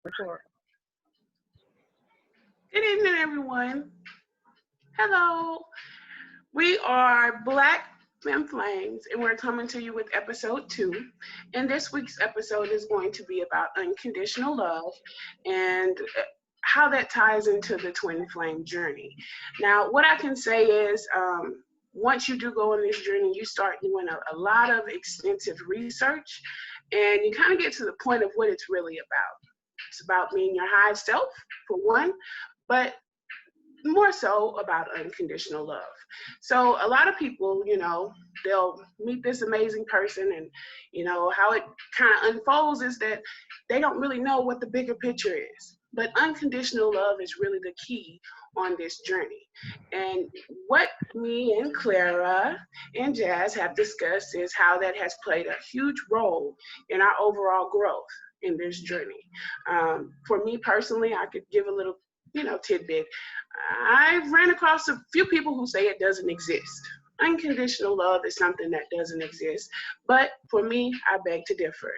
Record. Good evening, everyone. Hello. We are Black FemFlames, and we're coming to you with episode 2. And this week's episode is going to be about unconditional love and how that ties into the twin flame journey. Now, what I can say is, once you do go on this journey, you start doing a lot of extensive research, and you kind of get to the point of what it's really about. It's about being your high self, for one, but more so about unconditional love. So a lot of people, they'll meet this amazing person, and how it kind of unfolds is that they don't really know what the bigger picture is. But unconditional love is really the key on this journey. And what me and Clara and Jazz have discussed is how that has played a huge role in our overall growth in this journey. For me personally, I could give a little tidbit. I've ran across a few people who say it doesn't exist. Unconditional love is something that doesn't exist. But for me, I beg to differ.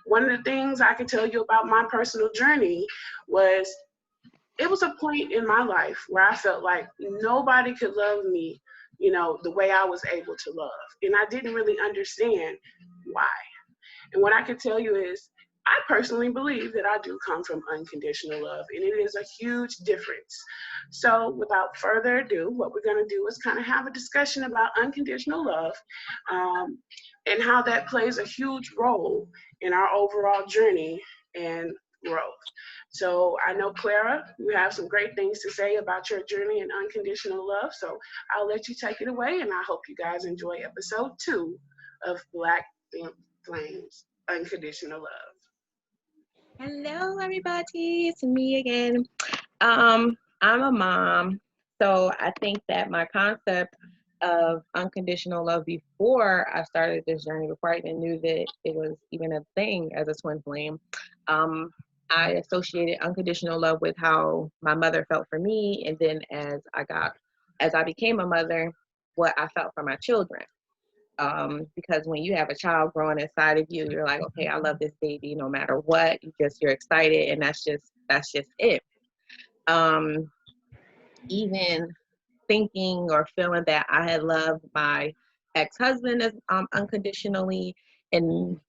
One of the things I can tell you about my personal journey was it was a point in my life where I felt like nobody could love me, the way I was able to love. And I didn't really understand why. And what I can tell you is I personally believe that I do come from unconditional love, and it is a huge difference. So without further ado, what we're going to do is kind of have a discussion about unconditional love, and how that plays a huge role in our overall journey and growth. So I know, Clara, you have some great things to say about your journey in unconditional love. So I'll let you take it away, and I hope you guys enjoy episode 2 of Black Flames Unconditional Love. Hello, everybody. It's me again. I'm a mom, so I think that my concept of unconditional love before I started this journey, before I even knew that it was even a thing as a twin flame, I associated unconditional love with how my mother felt for me, and then as I became a mother, what I felt for my children. Because when you have a child growing inside of you, you're like, okay, I love this baby no matter what. You're excited, and that's just it. Even thinking or feeling that I had loved my ex-husband as unconditionally, and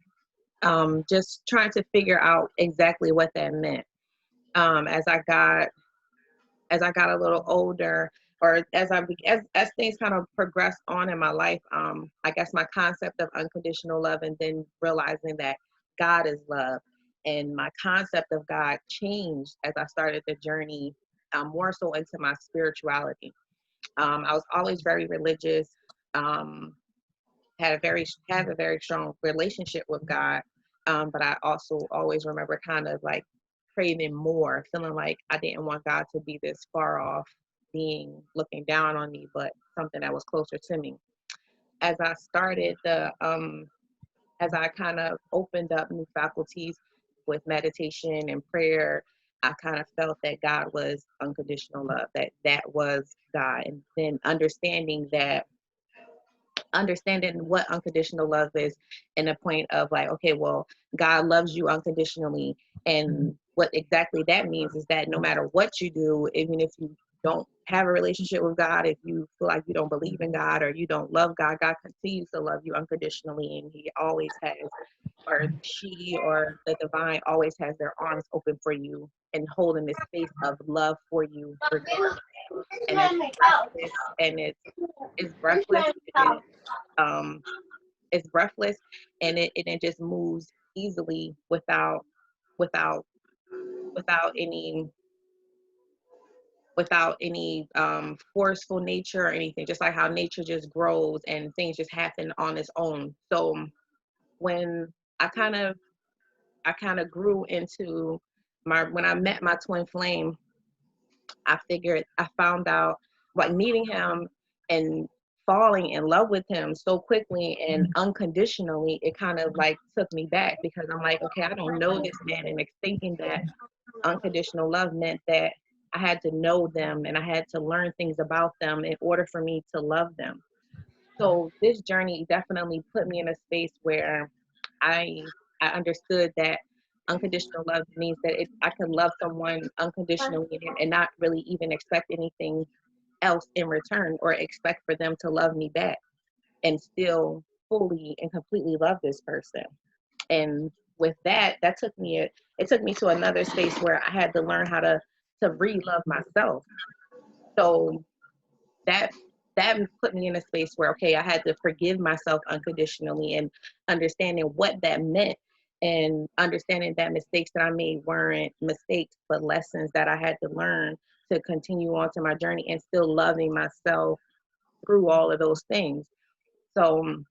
just trying to figure out exactly what that meant. As I got a little older, or as things kind of progressed on in my life, I guess my concept of unconditional love, and then realizing that God is love, and my concept of God changed as I started the journey, more so into my spirituality. I was always very religious, had a very strong relationship with God, but I also always remember kind of like craving more, feeling like I didn't want God to be this far off being looking down on me, but something that was closer to me. As I started as I kind of opened up new faculties with meditation and prayer, I kind of felt that God was unconditional love, that was God. And then understanding what unconditional love is, and the point of like, okay, well, God loves you unconditionally, and what exactly that means is that no matter what you do, even if you don't have a relationship with God, if you feel like you don't believe in God or you don't love God, God continues to love you unconditionally, and he always has, or she or the divine always has their arms open for you and holding this space of love for you regardless. And it's breathless, um, it's breathless, and it just moves easily without without any forceful nature or anything. Just like how nature just grows and things just happen on its own. So when I kind of grew into when I met my twin flame, I found out, like, meeting him and falling in love with him so quickly and unconditionally, it kind of like took me back, because I'm like, okay, I don't know this man, and thinking that unconditional love meant that I had to know them and I had to learn things about them in order for me to love them. So this journey definitely put me in a space where I understood that unconditional love means that I can love someone unconditionally and not really even expect anything else in return or expect for them to love me back and still fully and completely love this person. And with that, it took me to another space where I had to learn how to re-love myself. So that that put me in a space where, okay, I had to forgive myself unconditionally and understanding what that meant, and understanding that mistakes that I made weren't mistakes but lessons that I had to learn to continue on to my journey and still loving myself through all of those things. So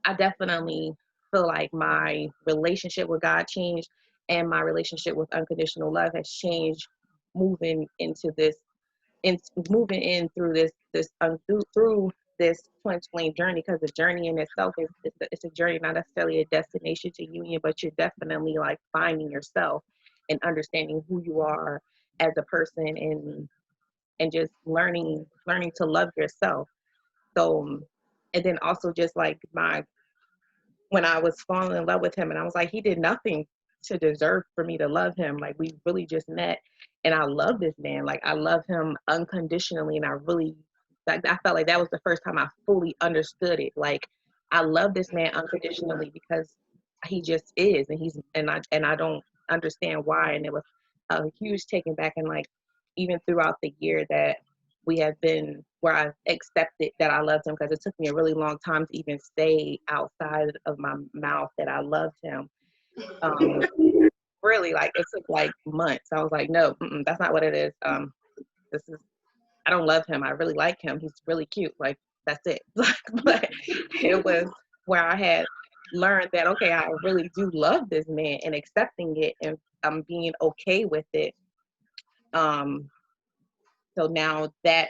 I definitely feel like my relationship with God changed, and my relationship with unconditional love has changed moving into this, in moving in through through this twin flame journey, because the journey in itself it's a journey, not necessarily a destination to union, but you're definitely like finding yourself and understanding who you are as a person, and just learning to love yourself. So and then also just like my when I was falling in love with him, and I was like, he did nothing to deserve for me to love him. Like, we really just met, and I love this man. Like, I love him unconditionally, and I really, like, I felt like that was the first time I fully understood it. Like, I love this man unconditionally because he just is, and I don't understand why. And it was a huge taken back, and like even throughout the year that we have been, where I accepted that I loved him, because it took me a really long time to even say outside of my mouth that I loved him. Um, really, like it took like months. I was like, no, that's not what it is. This is I don't love him. I really like him. He's really cute. Like that's it. But it was where I had learned that, okay, I really do love this man, and accepting it, and I'm being okay with it. Um, So now that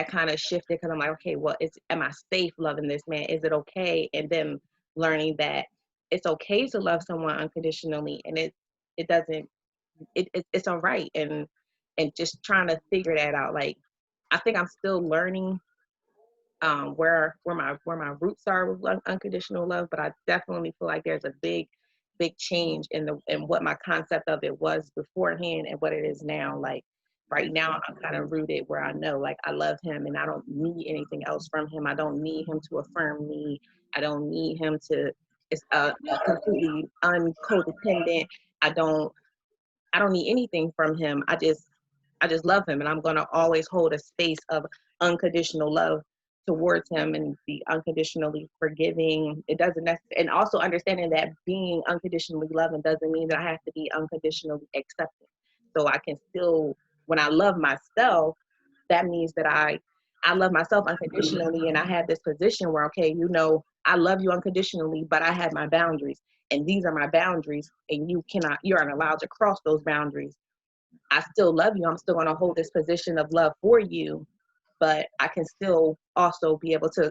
kind of shifted, because I'm like, okay, well, am I safe loving this man? Is it okay? And then learning that it's okay to love someone unconditionally, and it doesn't it's all right, and just trying to figure that out. Like, I think I'm still learning where my roots are with unconditional love, but I definitely feel like there's a big change in what my concept of it was beforehand and what it is now. Like right now, I'm kind of rooted where I know, like, I love him and I don't need anything else from him. I don't need him to affirm me. I don't need him to. It's a completely uncodependent. I don't I don't need anything from him. I just love him, and I'm gonna always hold a space of unconditional love towards him and be unconditionally forgiving. It doesn't necessarily, and also understanding that being unconditionally loving doesn't mean that I have to be unconditionally accepting. So I can still, when I love myself, that means that I love myself unconditionally, and I have this position where, okay, I love you unconditionally, but I have my boundaries, and these are my boundaries, and you aren't allowed to cross those boundaries. I still love you. I'm still going to hold this position of love for you, but I can still also be able to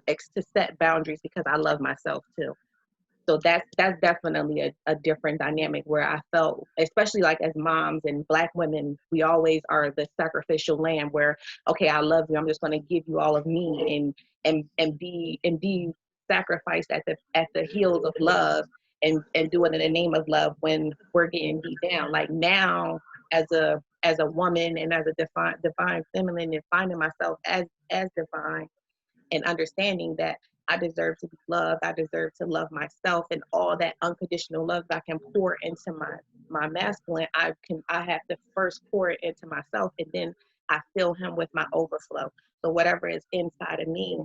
set boundaries because I love myself too. So that's definitely a different dynamic, where I felt, especially like as moms and Black women, we always are the sacrificial lamb, where, okay, I love you, I'm just going to give you all of me, and be sacrificed at the heels of love, and do it in the name of love when we're getting beat down. Like now, as a woman and as a divine feminine, and finding myself as divine, and understanding that I deserve to be loved. I deserve to love myself, and all that unconditional love that I can pour into my masculine. I have to first pour it into myself, and then I fill him with my overflow. So whatever is inside of me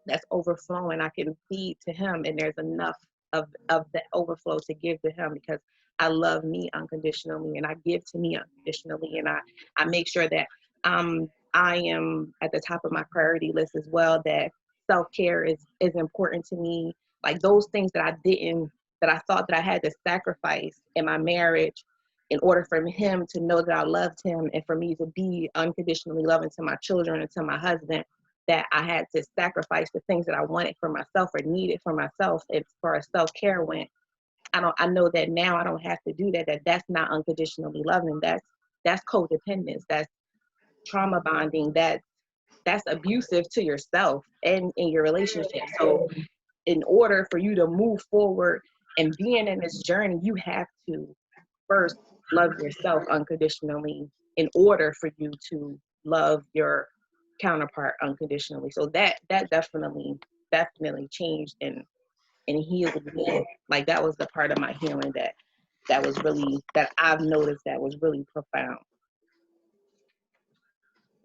that's overflowing, I can feed to him, and there's enough of the overflow to give to him, because I love me unconditionally, and I give to me unconditionally, and I make sure that I am at the top of my priority list as well, that self-care is important to me. Like those things that I thought that I had to sacrifice in my marriage in order for him to know that I loved him, and for me to be unconditionally loving to my children and to my husband, that I had to sacrifice the things that I wanted for myself or needed for myself, as far as self-care went. I know that now I don't have to do that, that's not unconditionally loving. That's codependence. That's trauma bonding. That's abusive to yourself and in your relationship. So in order for you to move forward and being in this journey, you have to first love yourself unconditionally in order for you to love your counterpart unconditionally. So that definitely changed and healed me. Like that was the part of my healing that was really, that I've noticed that was really profound.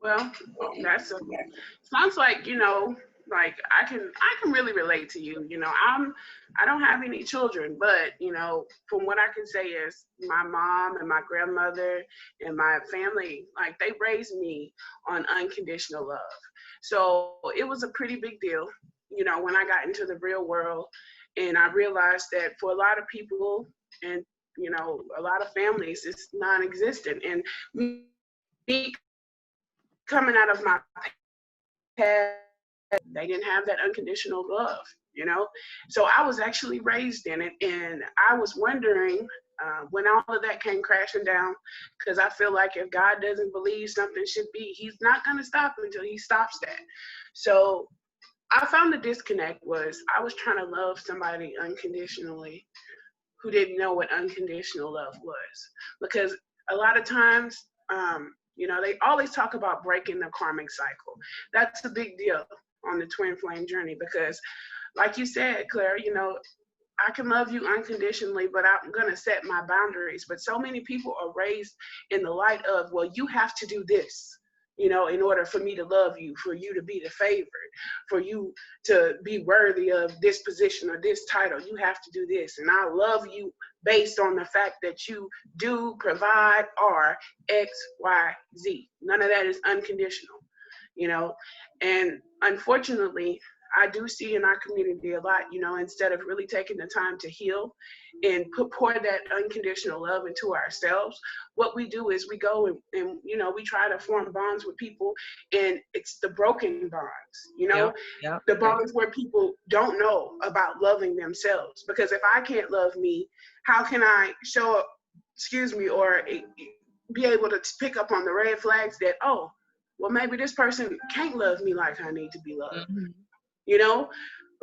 Well, that's a sounds like, like I can really relate to you. I don't have any children, but from what I can say is my mom and my grandmother and my family, like they raised me on unconditional love. So it was a pretty big deal, when I got into the real world and I realized that for a lot of people and a lot of families, it's non-existent. And me coming out of my past, they didn't have that unconditional love. So I was actually raised in it, and I was wondering when all of that came crashing down, because I feel like if God doesn't believe something should be, He's not going to stop until He stops that. So I found the disconnect was I was trying to love somebody unconditionally who didn't know what unconditional love was. Because a lot of times, they always talk about breaking the karmic cycle. That's a big deal on the twin flame journey because, like you said, Claire, I can love you unconditionally, but I'm going to set my boundaries. But so many people are raised in the light of, well, you have to do this, in order for me to love you, for you to be the favorite, for you to be worthy of this position or this title. You have to do this. And I love you based on the fact that you do provide or X, Y, Z. None of that is unconditional, you know. And unfortunately, I do see in our community a lot, instead of really taking the time to heal and pour that unconditional love into ourselves, what we do is we go and we try to form bonds with people, and it's the broken bonds, Yep, yep, the yep. bonds where people don't know about loving themselves. Because if I can't love me, how can I show up, or be able to pick up on the red flags that, oh, well, maybe this person can't love me like I need to be loved. Mm-hmm.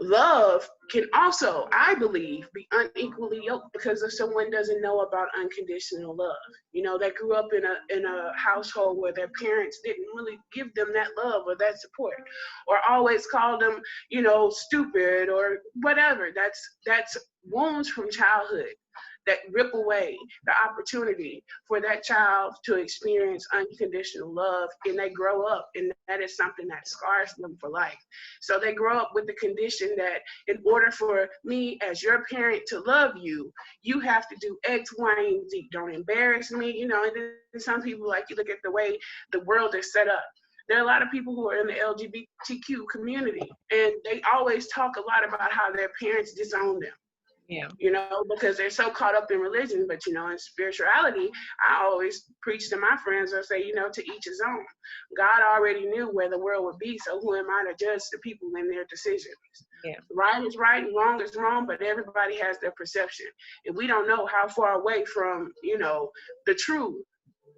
Love can also, I believe, be unequally yoked because if someone doesn't know about unconditional love. They grew up in a household where their parents didn't really give them that love or that support, or always called them, stupid or whatever. That's wounds from childhood that rip away the opportunity for that child to experience unconditional love, and they grow up, and that is something that scars them for life. So they grow up with the condition that in order for me as your parent to love you, you have to do X, Y, and Z. Don't embarrass me, and then some people, like, you look at the way the world is set up. There are a lot of people who are in the LGBTQ community, and they always talk a lot about how their parents disown them. Yeah. Because they're so caught up in religion. But, in spirituality, I always preach to my friends or say, to each his own. God already knew where the world would be, so who am I to judge the people in their decisions? Yeah. Right is right and wrong is wrong, but everybody has their perception. And we don't know how far away from, the truth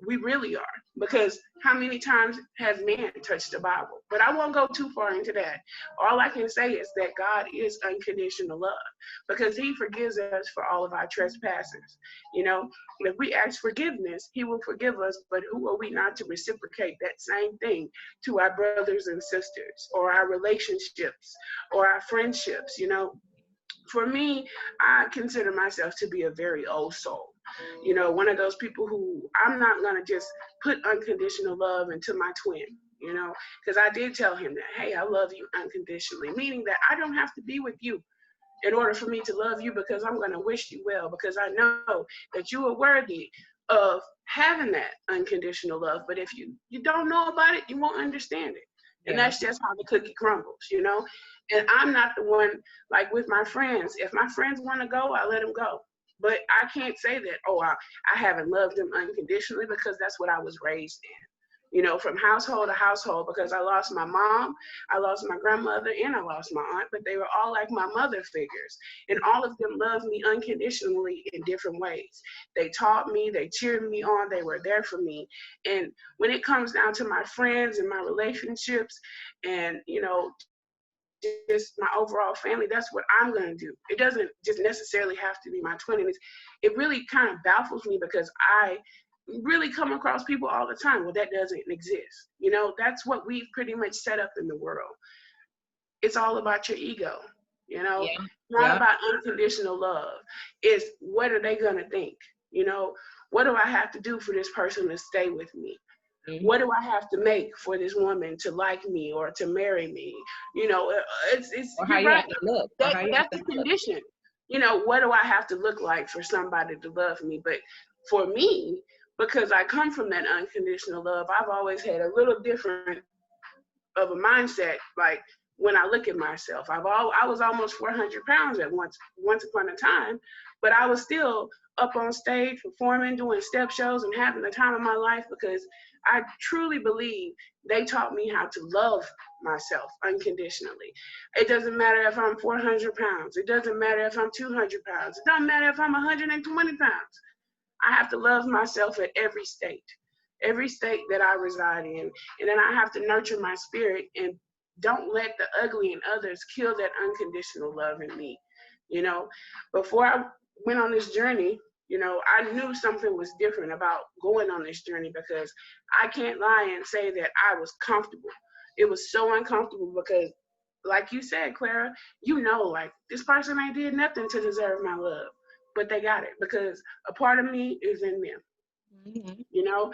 we really are. Because how many times has man touched the Bible? But I won't go too far into that. All I can say is that God is unconditional love because He forgives us for all of our trespasses. If we ask forgiveness, He will forgive us. But who are we not to reciprocate that same thing to our brothers and sisters, or our relationships, or our friendships? For me, I consider myself to be a very old soul. One of those people who I'm not going to just put unconditional love into my twin, because I did tell him that, hey, I love you unconditionally, meaning that I don't have to be with you in order for me to love you, because I'm going to wish you well, because I know that you are worthy of having that unconditional love. But if you don't know about it, you won't understand it. And Yeah. that's just how the cookie crumbles. And I'm not the one, like with my friends. If my friends want to go, I let them go. But I can't say that, oh, I haven't loved them unconditionally, because that's what I was raised in. From household to household, because I lost my mom, I lost my grandmother, and I lost my aunt, but they were all like my mother figures. And all of them loved me unconditionally in different ways. They taught me, they cheered me on, they were there for me. And when it comes down to my friends and my relationships and, just just my overall family, that's what I'm going to do. It doesn't just necessarily have to be my twin. And it really kind of baffles me because I really come across people all the time. Well, that doesn't exist. You know, that's what we've pretty much set up in the world. It's all about your ego, you know, Yeah. not Yeah. about unconditional love. It's what are they going to think? You know, what do I have to do for this person to stay with me? What do I have to make for this woman to like me or to marry me? You know, it's Or how you're you right. have to look. Or how you have That's to the look. condition. You know, what do I have to look like for somebody to love me? But for me, because I come from that unconditional love, I've always had a little different of a mindset. Like when I look at myself, I was almost 400 pounds at once upon a time, but I was still up on stage performing, doing step shows, and having the time of my life because I truly believe they taught me how to love myself unconditionally. It doesn't matter if I'm 400 pounds. It doesn't matter if I'm 200 pounds. It doesn't matter if I'm 120 pounds. I have to love myself at every state that I reside in. And then I have to nurture my spirit and don't let the ugly in others kill that unconditional love in me. You know, before I went on this journey, you know, I knew something was different about going on this journey because I can't lie and say that I was comfortable. It was so uncomfortable because, like you said, Clara, you know, like this person ain't did nothing to deserve my love, but they got it because a part of me is in them, Hmm. you know.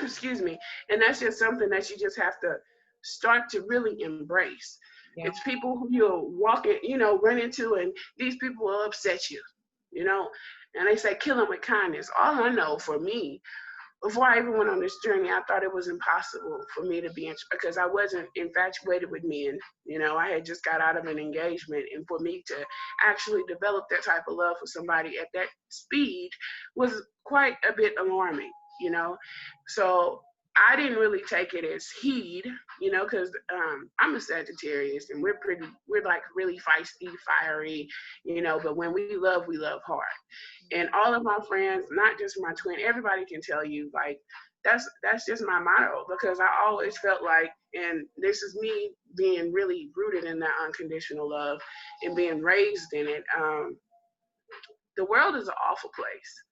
Excuse me. And that's just something that you just have to start to really embrace. Yeah. It's people who you'll walk in, you know, run into, and these people will upset you, you know. And they say kill them with kindness. All I know for me, before I even went on this journey, I thought it was impossible for me to be because I wasn't infatuated with men. You know, I had just got out of an engagement, and for me to actually develop that type of love for somebody at that speed was quite a bit alarming. You know, so I didn't really take it as heed. You know, because I'm a Sagittarius, and we're like really feisty, fiery. You know, but when we love hard. And all of my friends, not just my twin, everybody can tell you like that's just my motto because I always felt like, and this is me being really rooted in that unconditional love and being raised in it. The world is an awful place.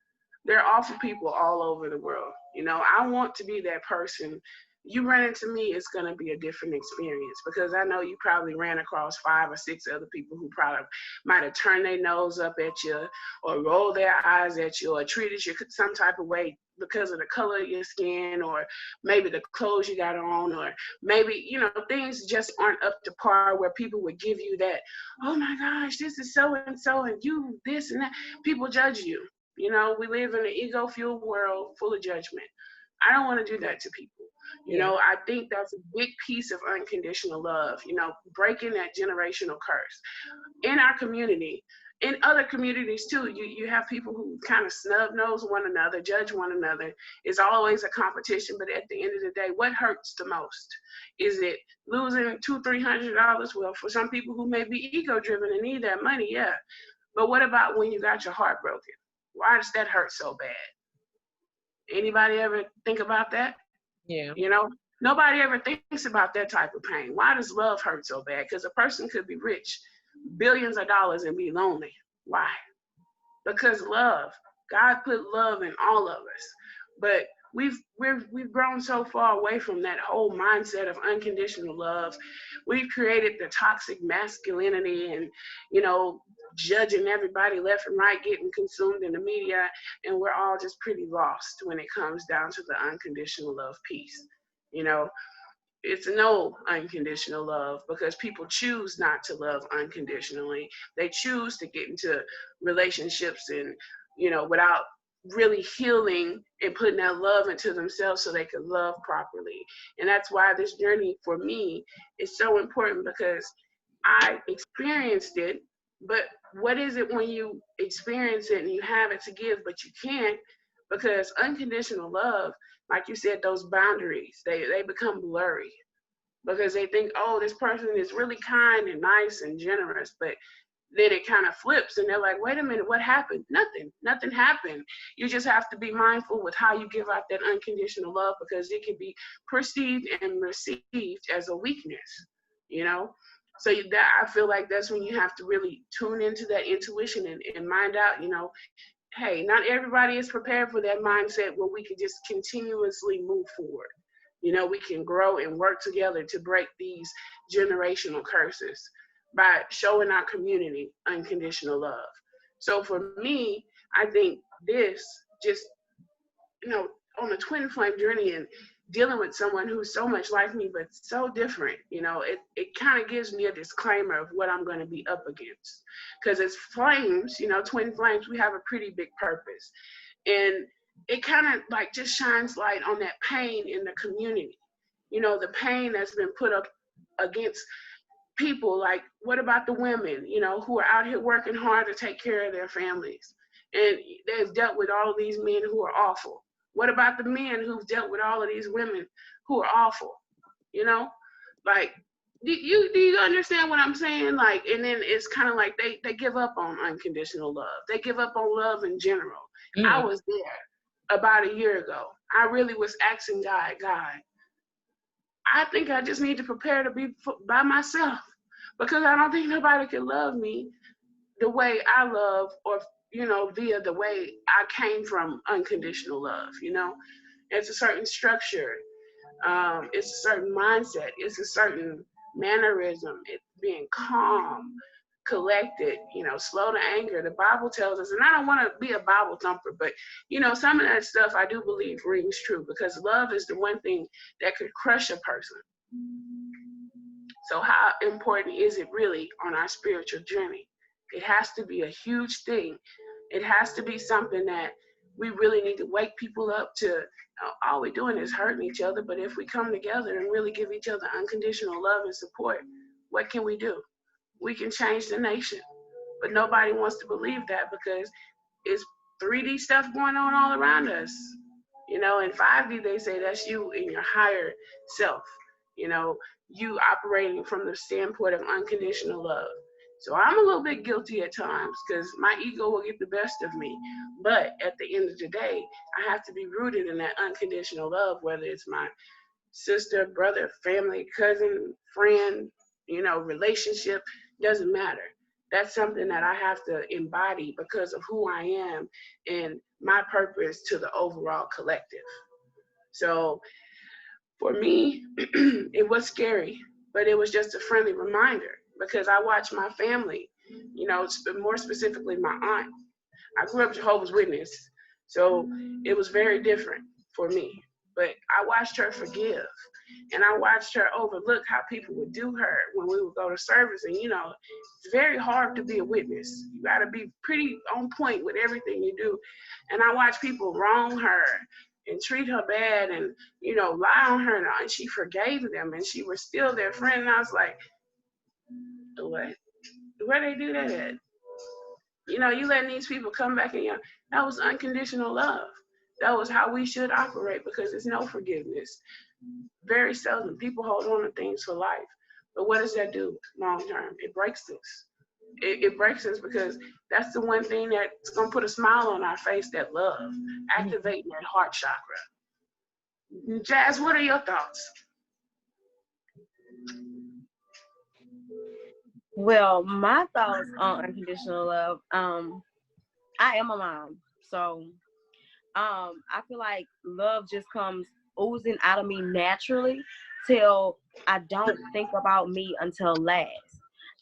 There are awful people all over the world. You know, I want to be that person. You run into me, it's going to be a different experience because I know you probably ran across 5 or 6 other people who probably might have turned their nose up at you or rolled their eyes at you or treated you some type of way because of the color of your skin or maybe the clothes you got on or maybe, you know, things just aren't up to par where people would give you that, oh my gosh, this is so and you this and that. People judge you. You know, we live in an ego fueled world full of judgment. I don't want to do that to people. You Yeah. know, I think that's a big piece of unconditional love, you know, breaking that generational curse in our community. In other communities too, you have people who kind of snub nose one another, judge one another. It's always a competition, but at the end of the day, what hurts the most? Is it losing $200-300? Well, for some people who may be ego driven and need that money, yeah. But what about when you got your heart broken? Why does that hurt so bad? Anybody ever think about that? Yeah. You know, nobody ever thinks about that type of pain. Why does love hurt so bad? Because a person could be rich, billions of dollars, and be lonely. Why? Because love. God put love in all of us. But we've grown so far away from that whole mindset of unconditional love. We've created the toxic masculinity and, you know, judging everybody left and right, getting consumed in the media, and we're all just pretty lost when it comes down to the unconditional love piece. You know, it's no unconditional love because people choose not to love unconditionally. They choose to get into relationships and, you know, without really healing and putting that love into themselves so they could love properly. And that's why this journey for me is so important because I experienced it, but what is it when you experience it and you have it to give, but you can't? Because unconditional love, like you said, those boundaries, they become blurry because they think, oh, this person is really kind and nice and generous, but then it kind of flips and they're like, wait a minute, what happened? Nothing happened. You just have to be mindful with how you give out that unconditional love because it can be perceived and received as a weakness, you know? So that, I feel like that's when you have to really tune into that intuition and mind out, hey, not everybody is prepared for that mindset where we can just continuously move forward. We can grow and work together to break these generational curses by showing our community unconditional love. So for me, I think this just, you know, on a twin flame journey and dealing with someone who's so much like me but so different, it kind of gives me a disclaimer of what I'm going to be up against. Because as flames, twin flames, we have a pretty big purpose. And it kind of like just shines light on that pain in the community. The pain that's been put up against people. Like, what about the women, who are out here working hard to take care of their families? And they've dealt with all of these men who are awful. What about the men who've dealt with all of these women who are awful? Like, do you understand what I'm saying? Like, and then it's kind of like they give up on unconditional love. They give up on love in general. I was there about a year ago. I really was asking God, I think I just need to prepare to be by myself, because I don't think nobody can love me the way I love, or via the way I came from unconditional love. It's a certain structure, it's a certain mindset, it's a certain mannerism, it's being calm, collected, slow to anger. The Bible tells us, and I don't want to be a Bible thumper, but some of that stuff I do believe rings true, because love is the one thing that could crush a person. So how important is it really on our spiritual journey? It has to be a huge thing. It has to be something that we really need to wake people up to. All we're doing is hurting each other, but if we come together and really give each other unconditional love and support, what can we do? We can change the nation. But nobody wants to believe that, because it's 3D stuff going on all around us. In 5D, they say that's you in your higher self, you operating from the standpoint of unconditional love. So I'm a little bit guilty at times, because my ego will get the best of me. But at the end of the day, I have to be rooted in that unconditional love, whether it's my sister, brother, family, cousin, friend, relationship, doesn't matter. That's something that I have to embody because of who I am and my purpose to the overall collective. So for me, it was scary, but it was just a friendly reminder, because I watched my family, more specifically my aunt. I grew up Jehovah's Witness, so it was very different for me. But I watched her forgive, and I watched her overlook how people would do her when we would go to service. And it's very hard to be a witness. You got to be pretty on point with everything you do. And I watched people wrong her and treat her bad, and lie on her, and she forgave them, and she was still their friend. And I was like, what? Where they do that at? You letting these people come back, and that was unconditional love. That was how we should operate, because there's no forgiveness. Very seldom people hold on to things for life. But what does that do long term? It breaks us. It breaks us, because that's the one thing that's going to put a smile on our face, that love, activating that heart chakra. Jazz, what are your thoughts? Well, my thoughts on unconditional love. I am a mom, so I feel like love just comes oozing out of me naturally, till I don't think about me until last.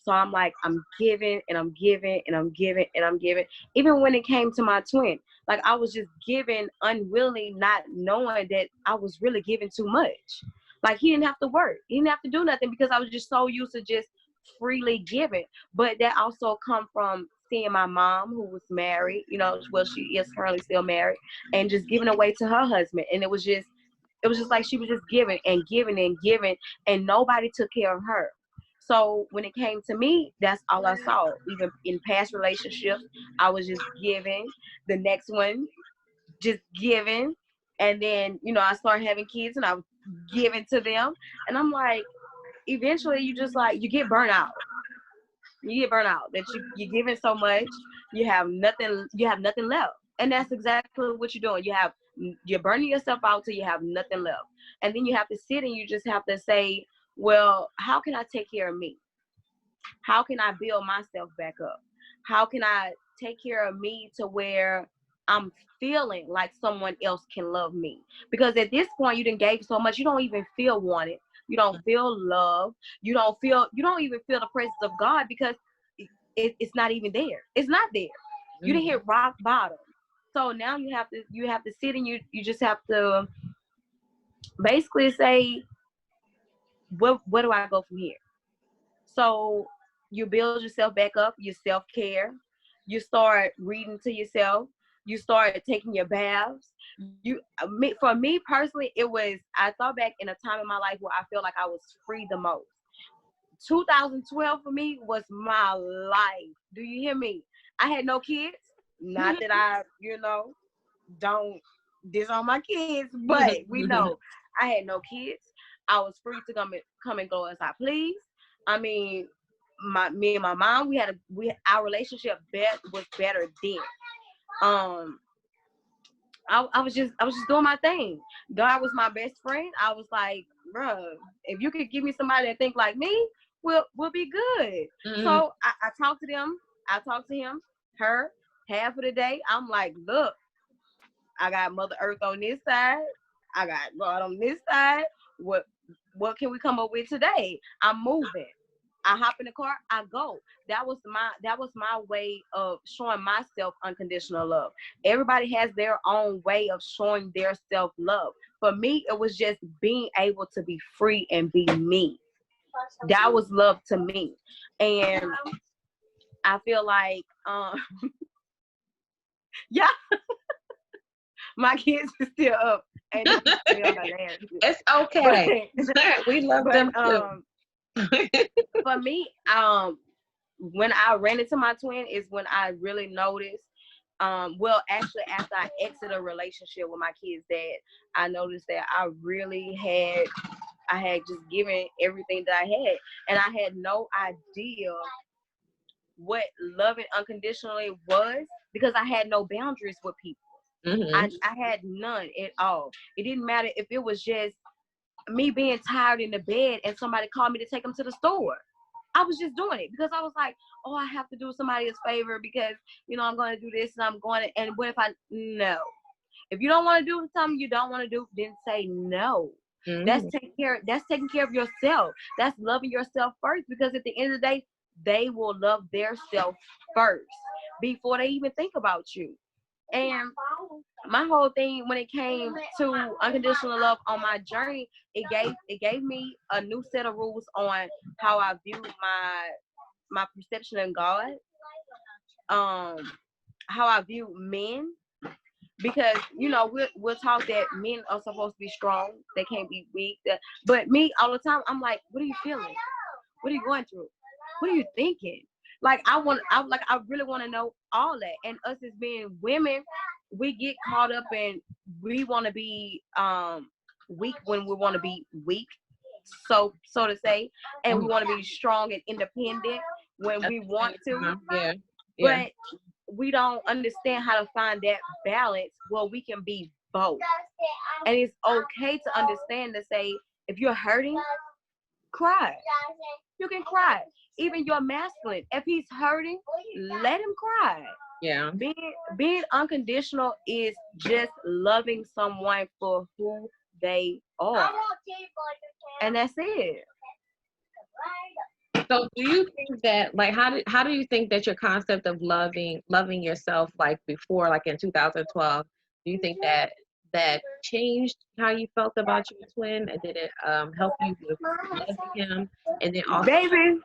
So I'm like, I'm giving and I'm giving and I'm giving and I'm giving. Even when it came to my twin, like I was just giving unwillingly, not knowing that I was really giving too much. Like he didn't have to work. He didn't have to do nothing, because I was just so used to just freely giving. But that also come from seeing my mom, who was married, well, she is currently still married, and just giving away to her husband. And it was just like she was just giving and giving and giving, and nobody took care of her. So when it came to me, that's all I saw. Even in past relationships, I was just giving. The next one, just giving. And then, I started having kids, and I was giving to them. And I'm like, eventually you just like, you get burnt out. You get burnt out, that you're giving so much, you have nothing left. And that's exactly what you're doing. You're burning yourself out till you have nothing left. And then you have to sit and you just have to say, well, how can I take care of me? How can I build myself back up? How can I take care of me to where I'm feeling like someone else can love me? Because at this point, you done gave so much, you don't even feel wanted. You don't feel love. You don't even feel the presence of God because it's not even there. It's not there. You didn't hit rock bottom. So now you have to sit and you just have to basically say, where do I go from here? So you build yourself back up, you self-care, you start reading to yourself, you start taking your baths. For me personally, I thought back in a time in my life where I felt like I was free the most. 2012 for me was my life. Do you hear me? I had no kids. Not that I, don't diss on my kids, but we know I had no kids. I was free to come and go as I please. I mean, me and my mom, our relationship was better then. I was just doing my thing. God was my best friend. I was like, bruh, if you could give me somebody that think like me, we'll be good. So I talked to them. I talked to him, her, half of the day. I'm like, look, I got Mother Earth on this side. I got God on this side. What can we come up with today? I'm moving. I hop in the car, I go. That was my way of showing myself unconditional love. Everybody has their own way of showing their self-love. For me, it was just being able to be free and be me. That was love to me. And I feel like yeah, my kids are still up and it's okay. We love them too. For me, when I ran into my twin is when I really noticed. Well, actually, after I exited a relationship with my kid's dad, I noticed that I had just given everything that I had, and I had no idea what loving unconditionally was because I had no boundaries with people. I had none at all. It didn't matter if it was just me being tired in the bed and somebody called me to take them to the store. I was just doing it because I was like, oh, I have to do somebody a favor because, I'm going to do this and I'm going to, and what if no. If you don't want to do something you don't want to do, then say no. That's taking care of yourself. That's loving yourself first because at the end of the day, they will love their self first before they even think about you. And my whole thing when it came to unconditional love on my journey, it gave me a new set of rules on how I view my perception of God, how I view men, because we're taught that men are supposed to be strong, they can't be weak. But me all the time, I'm like, what are you feeling? What are you going through? What are you thinking? Like I really want to know all that. And us as being women, we get caught up in we want to be weak when we want to be weak, so to say, and we want to be strong and independent when we want to. Yeah. But we don't understand how to find that balance where we can be both. And it's okay to understand to say, if you're hurting, cry. You can cry. Even your masculine, if he's hurting, let him cry. Yeah. Being unconditional is just loving someone for who they are. And that's it. So do you think that, like, how do you think that your concept of loving yourself, like before, like in 2012, do you think that changed how you felt about your twin? And did it help you with loving him? And then also, baby,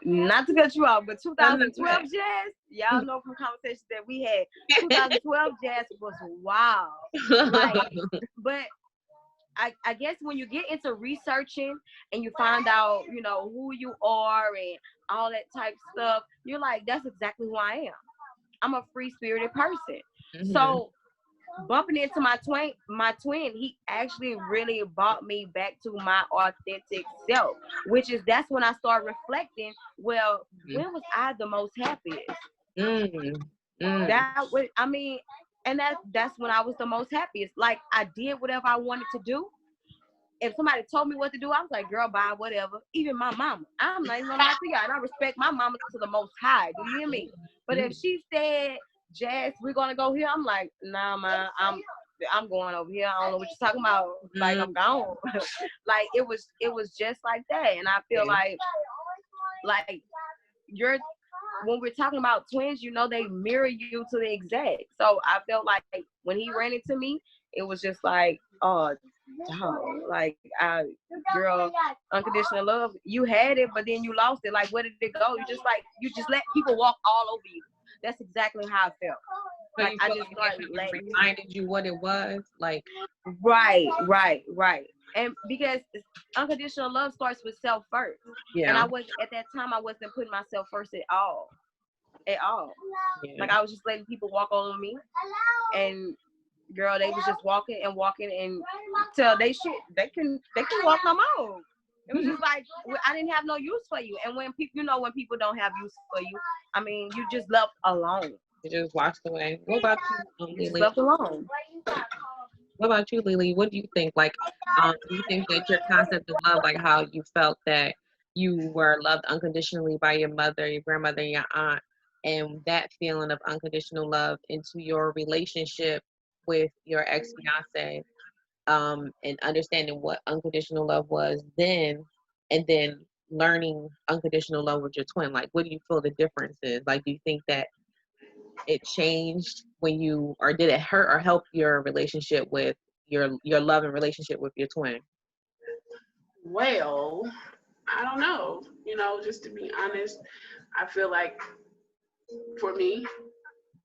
not to cut you off, but 2012 jazz, y'all know from conversations that we had, 2012 jazz was wild. Like, but I guess when you get into researching and you find out, who you are and all that type of stuff, you're like, that's exactly who I am. I'm a free-spirited person. So bumping into my twin, he actually really brought me back to my authentic self, that's when I started reflecting, well, when was I the most happiest? That was, and that's when I was the most happiest. Like, I did whatever I wanted to do. if somebody told me what to do, I was like, girl, bye, whatever. Even my mama. I'm not even gonna lie to y'all. And I respect my mama to the most high. Do you hear me? But if she said, Jazz, we're gonna go here, I'm like, nah, man, I'm going over here. I don't know what you're talking about. Like, I'm gone. Like it was just like that. And I feel like you're when we're talking about twins, you know, they mirror you to the exact. So I felt like when he ran into me, it was just like, oh, dog, like, girl, unconditional love, you had it, but then you lost it. Like, where did it go? You just let people walk all over you. That's exactly how I felt. So Like, you I feel just like started it letting. reminded you what it was, like. Right. And because unconditional love starts with self first. Yeah. And I was at that time, I wasn't putting myself first at all. At all. Yeah. Like, I was just letting people walk all over me. And girl, they was just walking and till they can walk no more. It was just like, I didn't have no use for you. And when people, when people don't have use for you, I mean, you just left alone. You just walked away. What about you, You just Lily? left alone. What about you, Lily? What do you think? Like, do you think that your concept of love, like how you felt that you were loved unconditionally by your mother, your grandmother, and your aunt, and that feeling of unconditional love into your relationship with your ex-fiance, and understanding what unconditional love was then, and then learning unconditional love with your twin? Like, what do you feel the difference is? Like, do you think that it changed when you, or did it hurt or help your relationship with your love and relationship with your twin? Well, I don't know. Just to be honest, I feel like for me,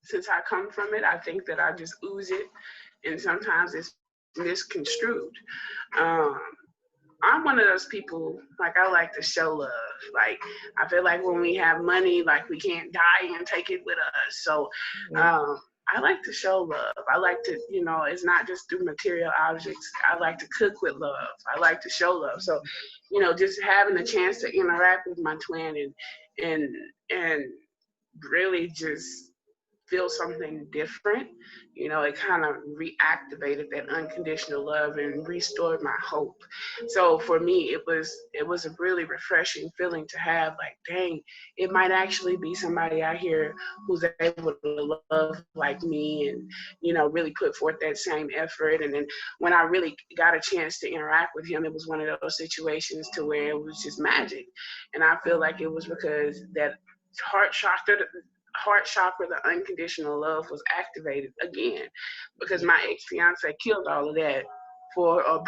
since I come from it, I think that I just ooze it, and sometimes it's misconstrued. Um, I'm one of those people, like, I like to show love. Like, I feel like when we have money, like, we can't die and take it with us. So I like to show love. I like to, it's not just through material objects. I like to cook with love. I like to show love. So, just having a chance to interact with my twin and really just feel something different, it kind of reactivated that unconditional love and restored my hope. So for me, it was a really refreshing feeling to have, like, dang, it might actually be somebody out here who's able to love like me, and really put forth that same effort. And then when I really got a chance to interact with him, it was one of those situations to where it was just magic. And I feel like it was because that heart chakra heart chakra, the unconditional love was activated again, because my ex-fiance killed all of that for a,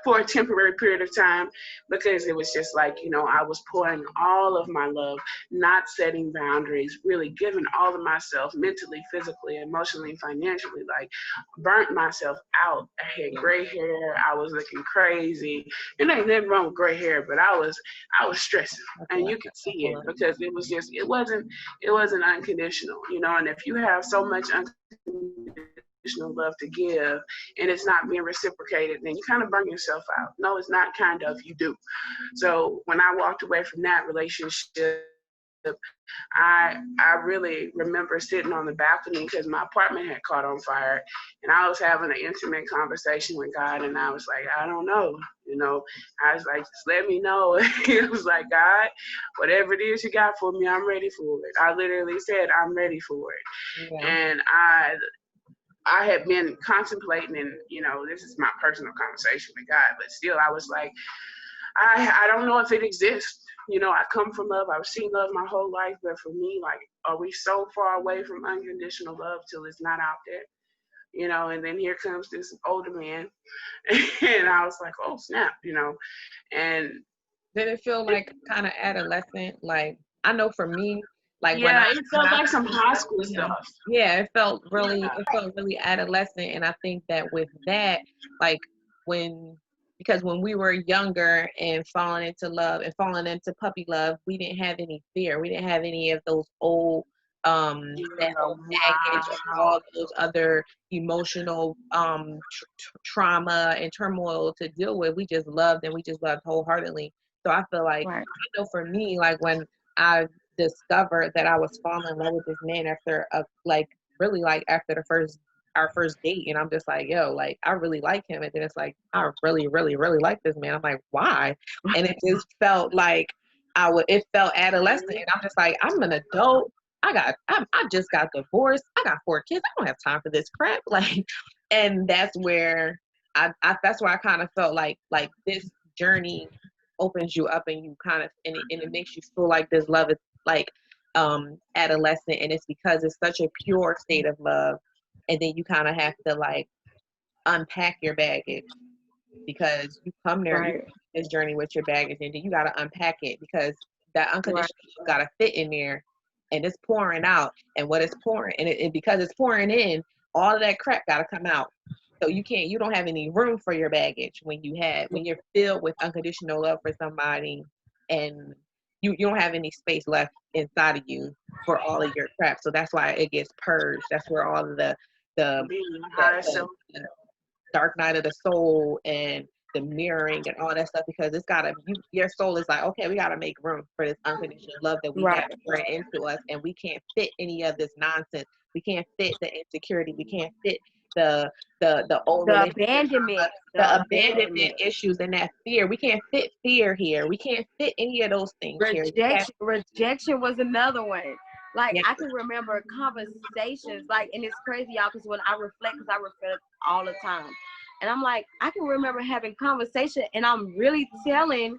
for a temporary period of time, because it was just like, I was pouring all of my love, not setting boundaries, really giving all of myself mentally, physically, emotionally, financially, like, burnt myself out. I had gray hair. I was looking crazy. And ain't nothing wrong with gray hair, but I was stressing, and you could see it, because it wasn't unconditional, and if you have so much unconditional love to give and it's not being reciprocated, then you kind of burn yourself out. No, it's not kind of, you do. So when I walked away from that relationship, I really remember sitting on the balcony because my apartment had caught on fire, and I was having an intimate conversation with God, and I was like, I don't know, I was like, just let me know. It was like, God, whatever it is you got for me, I'm ready for it. I literally said, I'm ready for it. Yeah. And I had been contemplating, and this is my personal conversation with God, but still I was like, I don't know if it exists. I come from love. I've seen love my whole life, but for me, like, are we so far away from unconditional love till it's not out there? And then here comes this older man, and I was like, oh snap, and Did it feel like kind of adolescent? Like, I know for me, like yeah, it felt like some high school stuff. Yeah, it felt really adolescent. And I think that with that, like, because when we were younger and falling into love and falling into puppy love, we didn't have any fear. We didn't have any of those old that old baggage or all those other emotional trauma and turmoil to deal with. We just loved, and we just loved wholeheartedly. So I feel like, Right. I know for me, like, when I discovered that I was falling in love with this man after really, like, after the first our first date, and I'm just like, yo, like I really like him, and then it's like I really, really, really like this man. I'm like, why? And it just felt like it felt adolescent, and I'm just like, I'm an adult. I just got divorced. I got 4 kids. I don't have time for this crap. Like, and that's where that's where I kind of felt like this journey opens you up, and you kind of, and it makes you feel like this love is like adolescent, and it's because it's such a pure state of love, and then you kind of have to like unpack your baggage, because you come there, you Right. this journey with your baggage, and then you got to unpack it, because that unconditional love got to fit in there, and it's pouring out, and what it's pouring, and because it's pouring in, all of that crap got to come out. So you don't have any room for your baggage when you're filled with unconditional love for somebody, and you don't have any space left inside of you for all of your crap. So that's why it gets purged. That's where all of the the, Being the, higher the, self. the dark night of the soul and the mirroring and all that stuff, because your soul is like, okay, we got to make room for this unconditional love that we have Right. poured into us, and we can't fit any of this nonsense. We can't fit the insecurity. We can't fit the old The relationship abandonment. trauma, the The abandonment abandonment. issues, and that fear. We can't fit fear here. We can't fit any of those things here. Rejection was another one. Like Yeah, I can remember conversations, like, and it's crazy, y'all, because when I reflect, because I reflect all the time, and I'm like, I can remember having conversation, and I'm really telling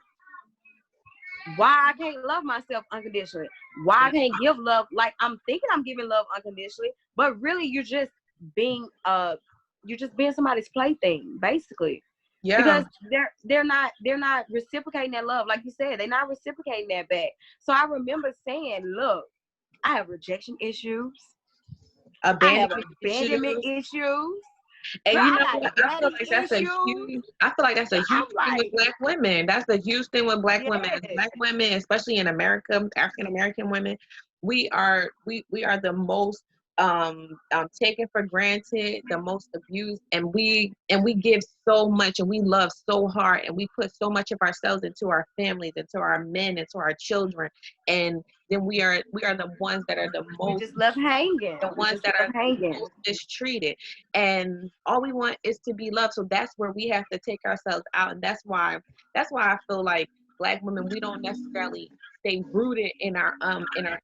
why I can't love myself unconditionally, why I can't give love. Like I'm thinking I'm giving love unconditionally, but really being you're just being somebody's plaything, basically. yeah. Because they're not reciprocating that love, like you said, they're not reciprocating that back. So I remember saying, look, I have rejection issues, I have Abandonment abandonment issues. issues, And girl, you I know got what? daddy issues. I feel like that's a I'm huge thing with like, Black women. That's a huge thing with Black women. As yes, Black women, especially in America, African American women, we are the most taken for granted, the most abused, and we give so much, and we love so hard, and we put so much of ourselves into our families, into our men, into our children, and then we are the ones that are the we most just left hanging, the we ones just that are left hanging. most mistreated, and all we want is to be loved. So that's where we have to take ourselves out, and that's why I feel like Black women, we don't necessarily stay rooted in our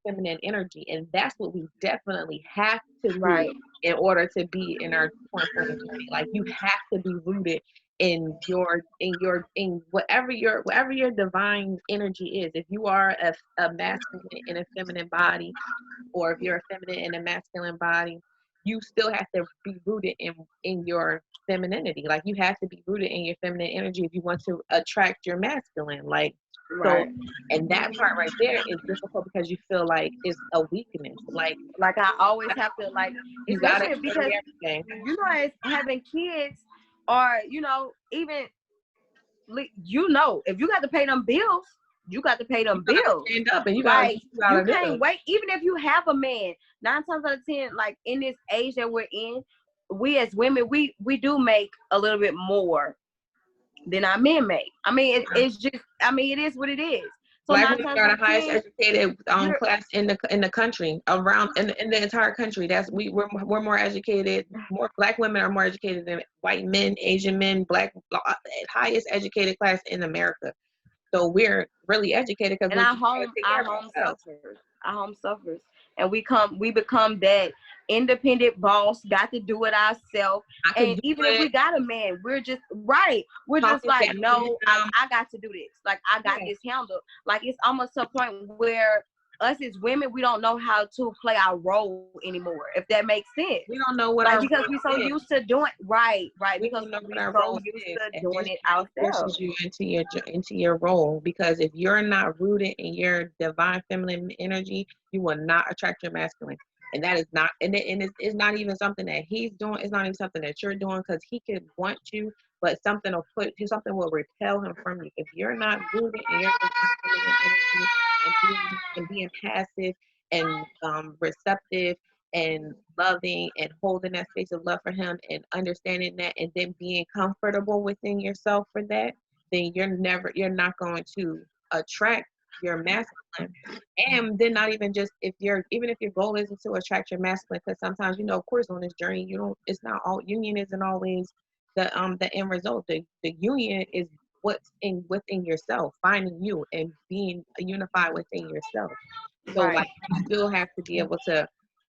feminine energy, and that's what we definitely have to do Right. in order to be in our transforming journey. Like you have to be rooted in whatever your divine energy is. If you are a masculine in a feminine body, or if you're a feminine in a masculine body, you still have to be rooted in your femininity. Like you have to be rooted in your feminine energy if you want to attract your masculine. Like so, Right. and that part right there is difficult because you feel like it's a weakness. Like I always have to, like, You gotta especially carry because everything. as having kids, or even if you got to pay them bills, you got to pay You them gotta bills. stand up and you gotta do Like what you you gotta can't do. wait. Even if you have a man, 9 times out of 10, like in this age that we're in, we as women, we do make a little bit more than our men make. I mean, it's just, I mean, it is what it is. So Black nine women times are out the of highest 10, educated you're class in the country, around in the entire country. We're more educated. More Black women are more educated than white men, Asian men, highest educated class in America. So we're really educated because and we our just gotta home take our care of home ourselves. suffers. Our home suffers. And we become that independent boss, got to do it ourselves. I could And do even if we it. got a man, we're just right. We're just Talking like, down to no, him. I got to do this. Like I got Yeah. this handled. Like it's almost to a point where us as women, we don't know how to play our role anymore, if that makes sense. We don't know what Like our because role we're so is. used to doing right, We because don't know what we're our so role used is, to and doing this it really ourselves. pushes you into your role, because if you're not rooted in your divine feminine energy, you will not attract your masculine, and that is not it's not even something that he's doing. It's not even something that you're doing, because he could want you, but something will repel him from you if you're not rooted in your divine feminine energy, and being passive and receptive and loving and holding that space of love for him and understanding that, and then being comfortable within yourself for that, then you're not going to attract your masculine. And then not even just even if your goal isn't to attract your masculine, because sometimes, of course, on this journey, it's not all union isn't always the end result. The union is within yourself, finding you and being unified within yourself. So Right. like you still have to be able to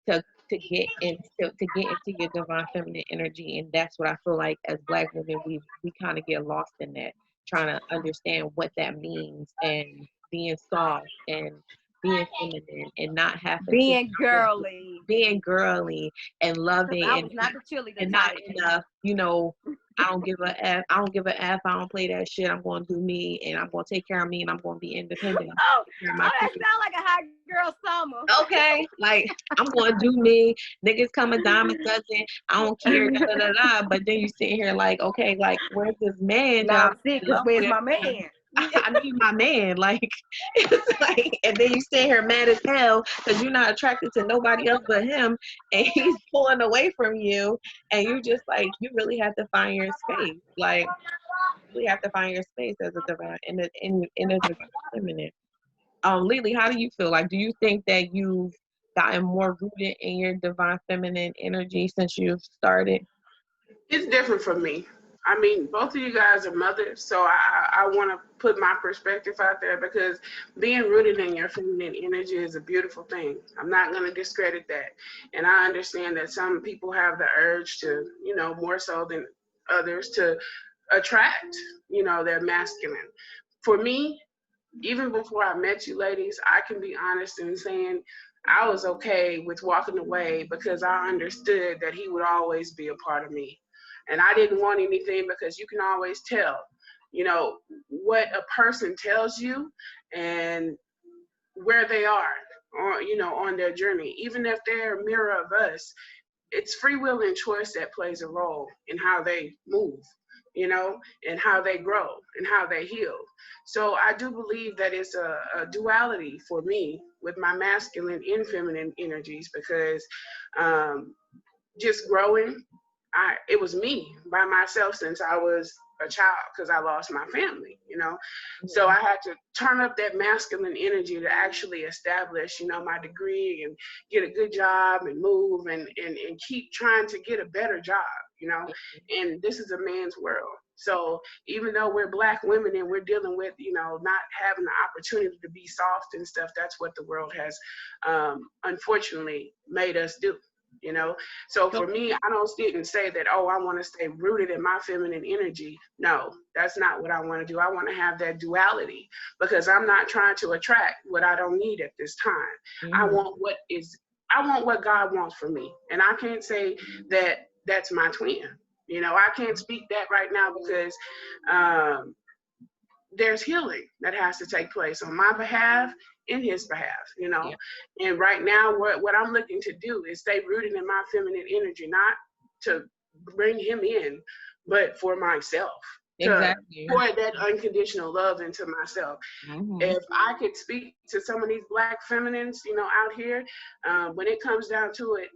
get into your divine feminine energy. And that's what I feel like as Black women, we kind of get lost in that, trying to understand what that means, and being soft and being feminine, and not having to Being girly. being girly and Because I loving, was not the cheerleader and not type. in a, I don't give a F. I don't give a F. I don't play that shit. I'm going to do me, and I'm going to take care of me, and I'm going to be independent. Oh, Take care of my that kids. sounds like a hot girl summer. Okay, like I'm going to do me. Niggas come a dime a dozen. I don't care. Da, da, da, da. But then you sitting here like, okay, like where's this man that Now I'm I'm sick in because love where's with? my man? I need my man. Like it's like, and then you sit here mad as hell because you're not attracted to nobody else but him, and he's pulling away from you, and you just like, you really have to find your space. Like you really have to find your space as a divine in a divine feminine. Lily, how do you feel? Like, do you think that you've gotten more rooted in your divine feminine energy since you've started? It's different for me. I mean, both of you guys are mothers, so I want to put my perspective out there, because being rooted in your feminine energy is a beautiful thing. I'm not going to discredit that. And I understand that some people have the urge to, more so than others, to attract, their masculine. For me, even before I met you ladies, I can be honest in saying I was okay with walking away because I understood that he would always be a part of me. And I didn't want anything, because you can always tell, what a person tells you and where they are on their journey. Even if they're a mirror of us, it's free will and choice that plays a role in how they move, and how they grow and how they heal. So I do believe that it's a duality for me with my masculine and feminine energies, because just growing, it was me by myself since I was a child, because I lost my family. So I had to turn up that masculine energy to actually establish, my degree and get a good job and move and keep trying to get a better job. And this is a man's world. So even though we're Black women and we're dealing with, not having the opportunity to be soft and stuff, that's what the world has unfortunately made us do. So for me, I don't sit and say that, oh, I want to stay rooted in my feminine energy. No, that's not what I want to do. I want to have that duality, because I'm not trying to attract what I don't need at this time. I want what God wants for me. And I can't say that that's my twin. I can't speak that right now, because there's healing that has to take place on my behalf, in his behalf. And right now, what I'm looking to do is stay rooted in my feminine energy, not to bring him in, but for myself. Exactly. To pour that unconditional love into myself. If I could speak to some of these Black feminines, out here, when it comes down to it,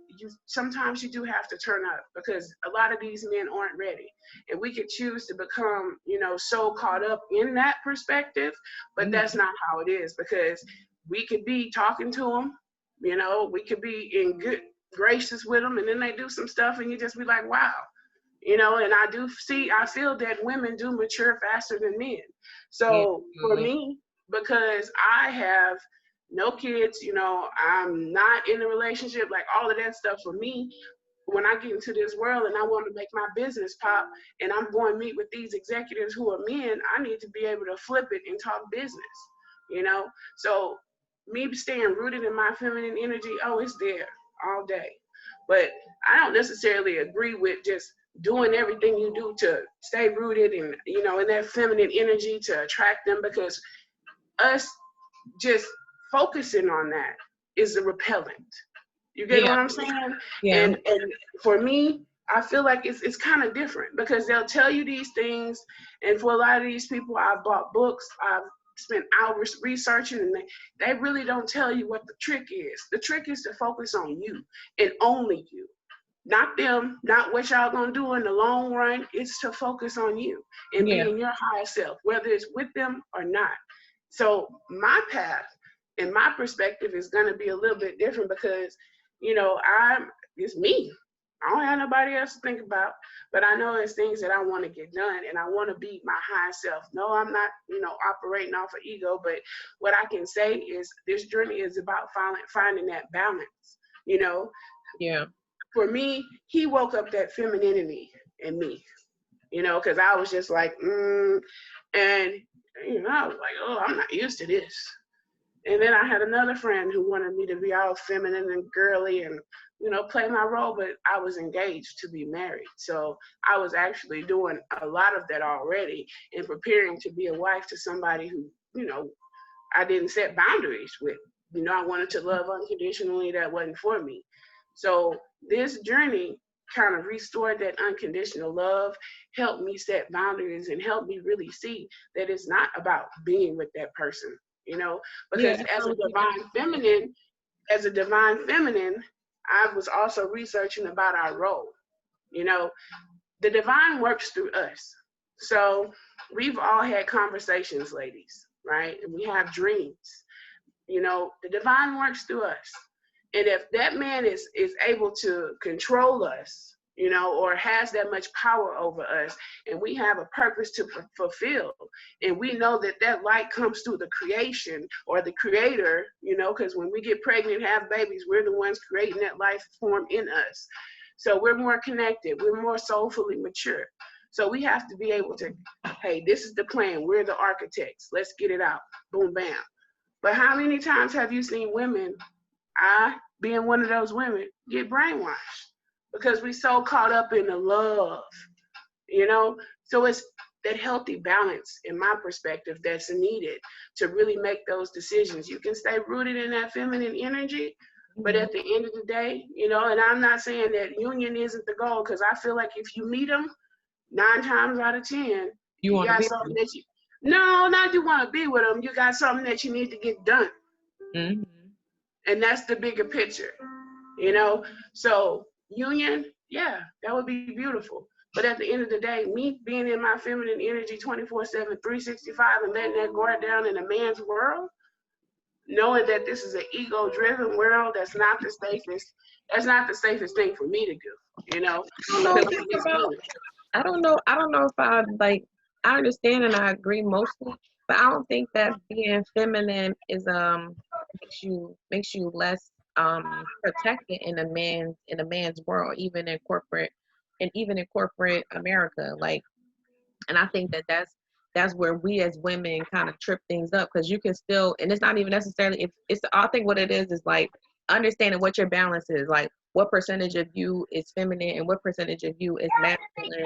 sometimes you do have to turn up, because a lot of these men aren't ready. And we could choose to become, so caught up in that perspective, but that's not how it is, because we could be talking to them, we could be in good gracious with them, and then they do some stuff and you just be like, wow. And I feel that women do mature faster than men. So for me, because I have no kids, I'm not in a relationship, like all of that stuff for me, when I get into this world and I want to make my business pop and I'm going to meet with these executives who are men, I need to be able to flip it and talk business. So me staying rooted in my feminine energy, oh, it's there all day. But I don't necessarily agree with just doing everything you do to stay rooted and, in that feminine energy to attract them, because us just focusing on that is a repellent. You get what I'm saying? Yeah. And for me, I feel like it's kind of different, because they'll tell you these things, and for a lot of these people, I've bought books, I've spent hours researching, and they really don't tell you what the trick is. The trick is to focus on you and only you. Not them, not what y'all gonna do in the long run. It's to focus on you and being your higher self, whether it's with them or not. So my path and my perspective is going to be a little bit different because, it's me. I don't have nobody else to think about, but I know it's things that I want to get done and I want to be my high self. No, I'm not, operating off of ego, but what I can say is this journey is about finding that balance, you know. Yeah. For me, he woke up that femininity in me, because I was just like, and, I was like, oh, I'm not used to this. And then I had another friend who wanted me to be all feminine and girly and, play my role, but I was engaged to be married. So I was actually doing a lot of that already and preparing to be a wife to somebody who, I didn't set boundaries with. I wanted to love unconditionally. That wasn't for me. So this journey kind of restored that unconditional love, helped me set boundaries, and helped me really see that it's not about being with that person, because Yeah. as a divine feminine, I was also researching about our role. You know, the divine works through us. So we've all had conversations, ladies, right? And we have dreams. The divine works through us. And if that man is able to control us, or has that much power over us, and we have a purpose to fulfill, and we know that that light comes through the creation or the creator, because when we get pregnant and have babies, we're the ones creating that life form in us. So we're more connected, we're more soulfully mature. So we have to be able to, hey, this is the plan, we're the architects, let's get it out, boom, bam. But how many times have you seen women, I being one of those women, get brainwashed because we so caught up in the love, So it's that healthy balance, in my perspective, that's needed to really make those decisions. You can stay rooted in that feminine energy, but at the end of the day, and I'm not saying that union isn't the goal, because I feel like if you meet them, 9 times out of 10, You you want to got be. something that you, no, not you want to be with them, you got something that you need to get done. Mm-hmm. And that's the bigger picture, So union, yeah, that would be beautiful. But at the end of the day, me being in my feminine energy 24/7, 365, and letting that guard down in a man's world, knowing that this is an ego-driven world, that's not the safest. That's not the safest thing for me to do, I don't know because if it it's gets about. me. I don't know. I don't know if I like. I understand and I agree mostly, but I don't think that being feminine is makes you less protected in a man's world, even in corporate America. Like, and I think that that's where we as women kind of trip things up, because you can still, and it's not even necessarily, it's I think what it is like understanding what your balance is, like what percentage of you is feminine and what percentage of you is masculine,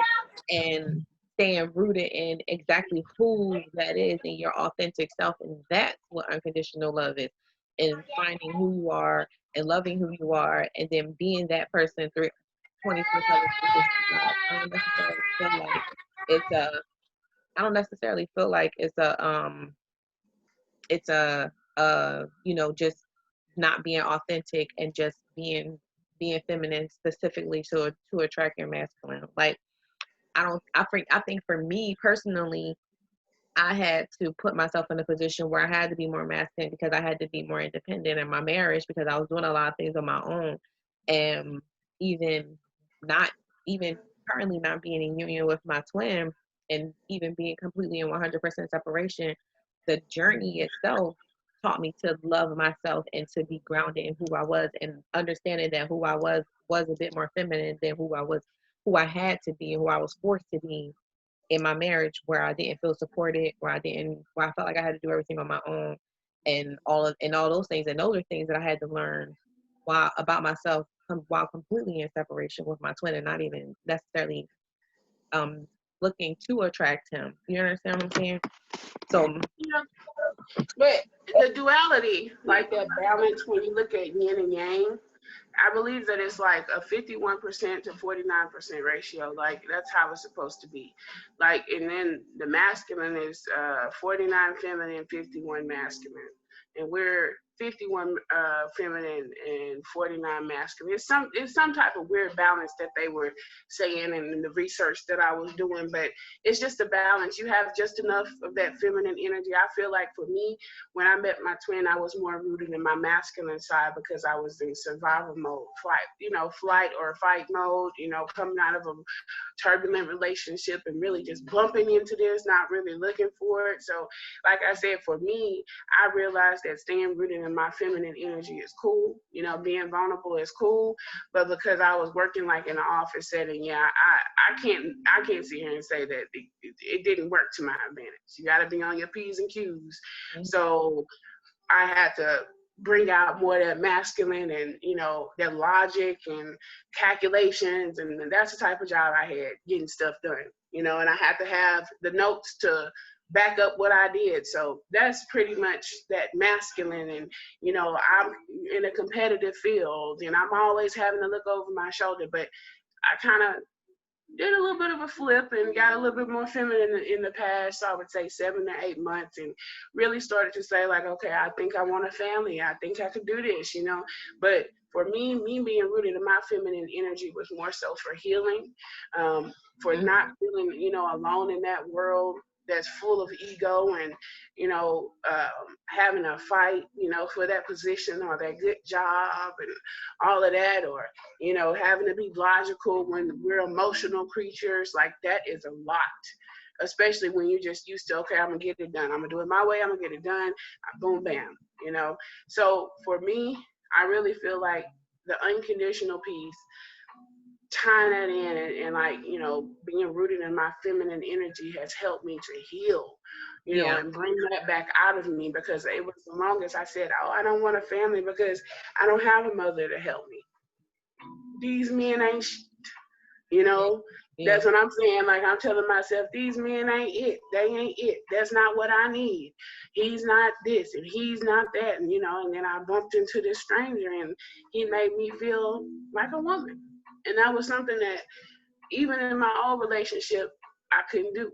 and staying rooted in exactly who that is in your authentic self. And that's what unconditional love is, and finding who you are and loving who you are, and then being that person through 24/7. I don't necessarily feel like it's a I don't necessarily feel like it's a just not being authentic and just being feminine specifically to attract your masculine. Like, I think for me personally, I had to put myself in a position where I had to be more masculine because I had to be more independent in my marriage, because I was doing a lot of things on my own. And even not even currently not being in union with my twin, and even being completely in 100% separation, the journey itself taught me to love myself and to be grounded in who I was, and understanding that who I was a bit more feminine than who I had to be, and who I was forced to be in my marriage, where I didn't feel supported, where I felt like I had to do everything on my own, and all those things. And those are things that I had to learn while about myself, while completely in separation with my twin, and not even necessarily um looking to attract him. You understand what I'm saying? So But the duality, like that balance, when you look at yin and yang, I believe that it's like a 51% to 49% ratio. Like that's how it's supposed to be. Like, and then the masculine is 49 feminine, 51 masculine. And we're 51 feminine and 49 masculine. It's some type of weird balance that they were saying in the research that I was doing, but it's just a balance. You have just enough of that feminine energy. I feel like for me, when I met my twin, I was more rooted in my masculine side because I was in survival mode, flight or fight mode, coming out of a turbulent relationship and really just bumping into this, not really looking for it. So, like I said, for me, I realized that staying rooted in my feminine energy is cool. Being vulnerable is cool. But because I was working like in an office setting, yeah, I can't sit here and say that it didn't work to my advantage. You got to be on your P's and Q's. Mm-hmm. So I had to bring out more of that masculine and, that logic and calculations. And that's the type of job I had, getting stuff done, and I had to have the notes to back up what I did. So that's pretty much that masculine. And, I'm in a competitive field and I'm always having to look over my shoulder, but I kind of did a little bit of a flip and got a little bit more feminine in the past, so I would say 7 to 8 months, and really started to say, like, okay, I think I want a family. I think I could do this, But for me being rooted in my feminine energy was more so for healing, for not feeling, alone in that world that's full of ego and, having a fight, for that position or that good job and all of that, or, having to be logical when we're emotional creatures. Like, that is a lot, especially when you're just used to, okay, I'm gonna get it done. I'm gonna do it my way. I'm gonna get it done. Boom, bam, So for me, I really feel like the unconditional piece, tying that in and like, being rooted in my feminine energy has helped me to heal, and bring that back out of me, because it was the longest I said, oh, I don't want a family because I don't have a mother to help me. These men ain't That's what I'm saying. Like, I'm telling myself, these men ain't it. They ain't it. That's not what I need. He's not this and he's not that. And, and then I bumped into this stranger and he made me feel like a woman. And that was something that even in my old relationship, I couldn't do,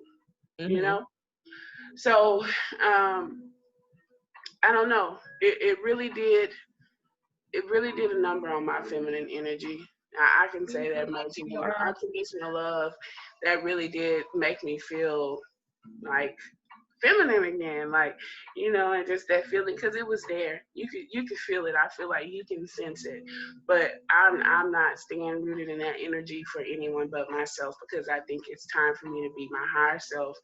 So, I don't know. It really did a number on my feminine energy. I can say that much. Unconditional love, that really did make me feel like feminine again, like, and just that feeling, because it was there. You could feel it. I feel like you can sense it. But I'm not staying rooted in that energy for anyone but myself, because I think it's time for me to be my higher self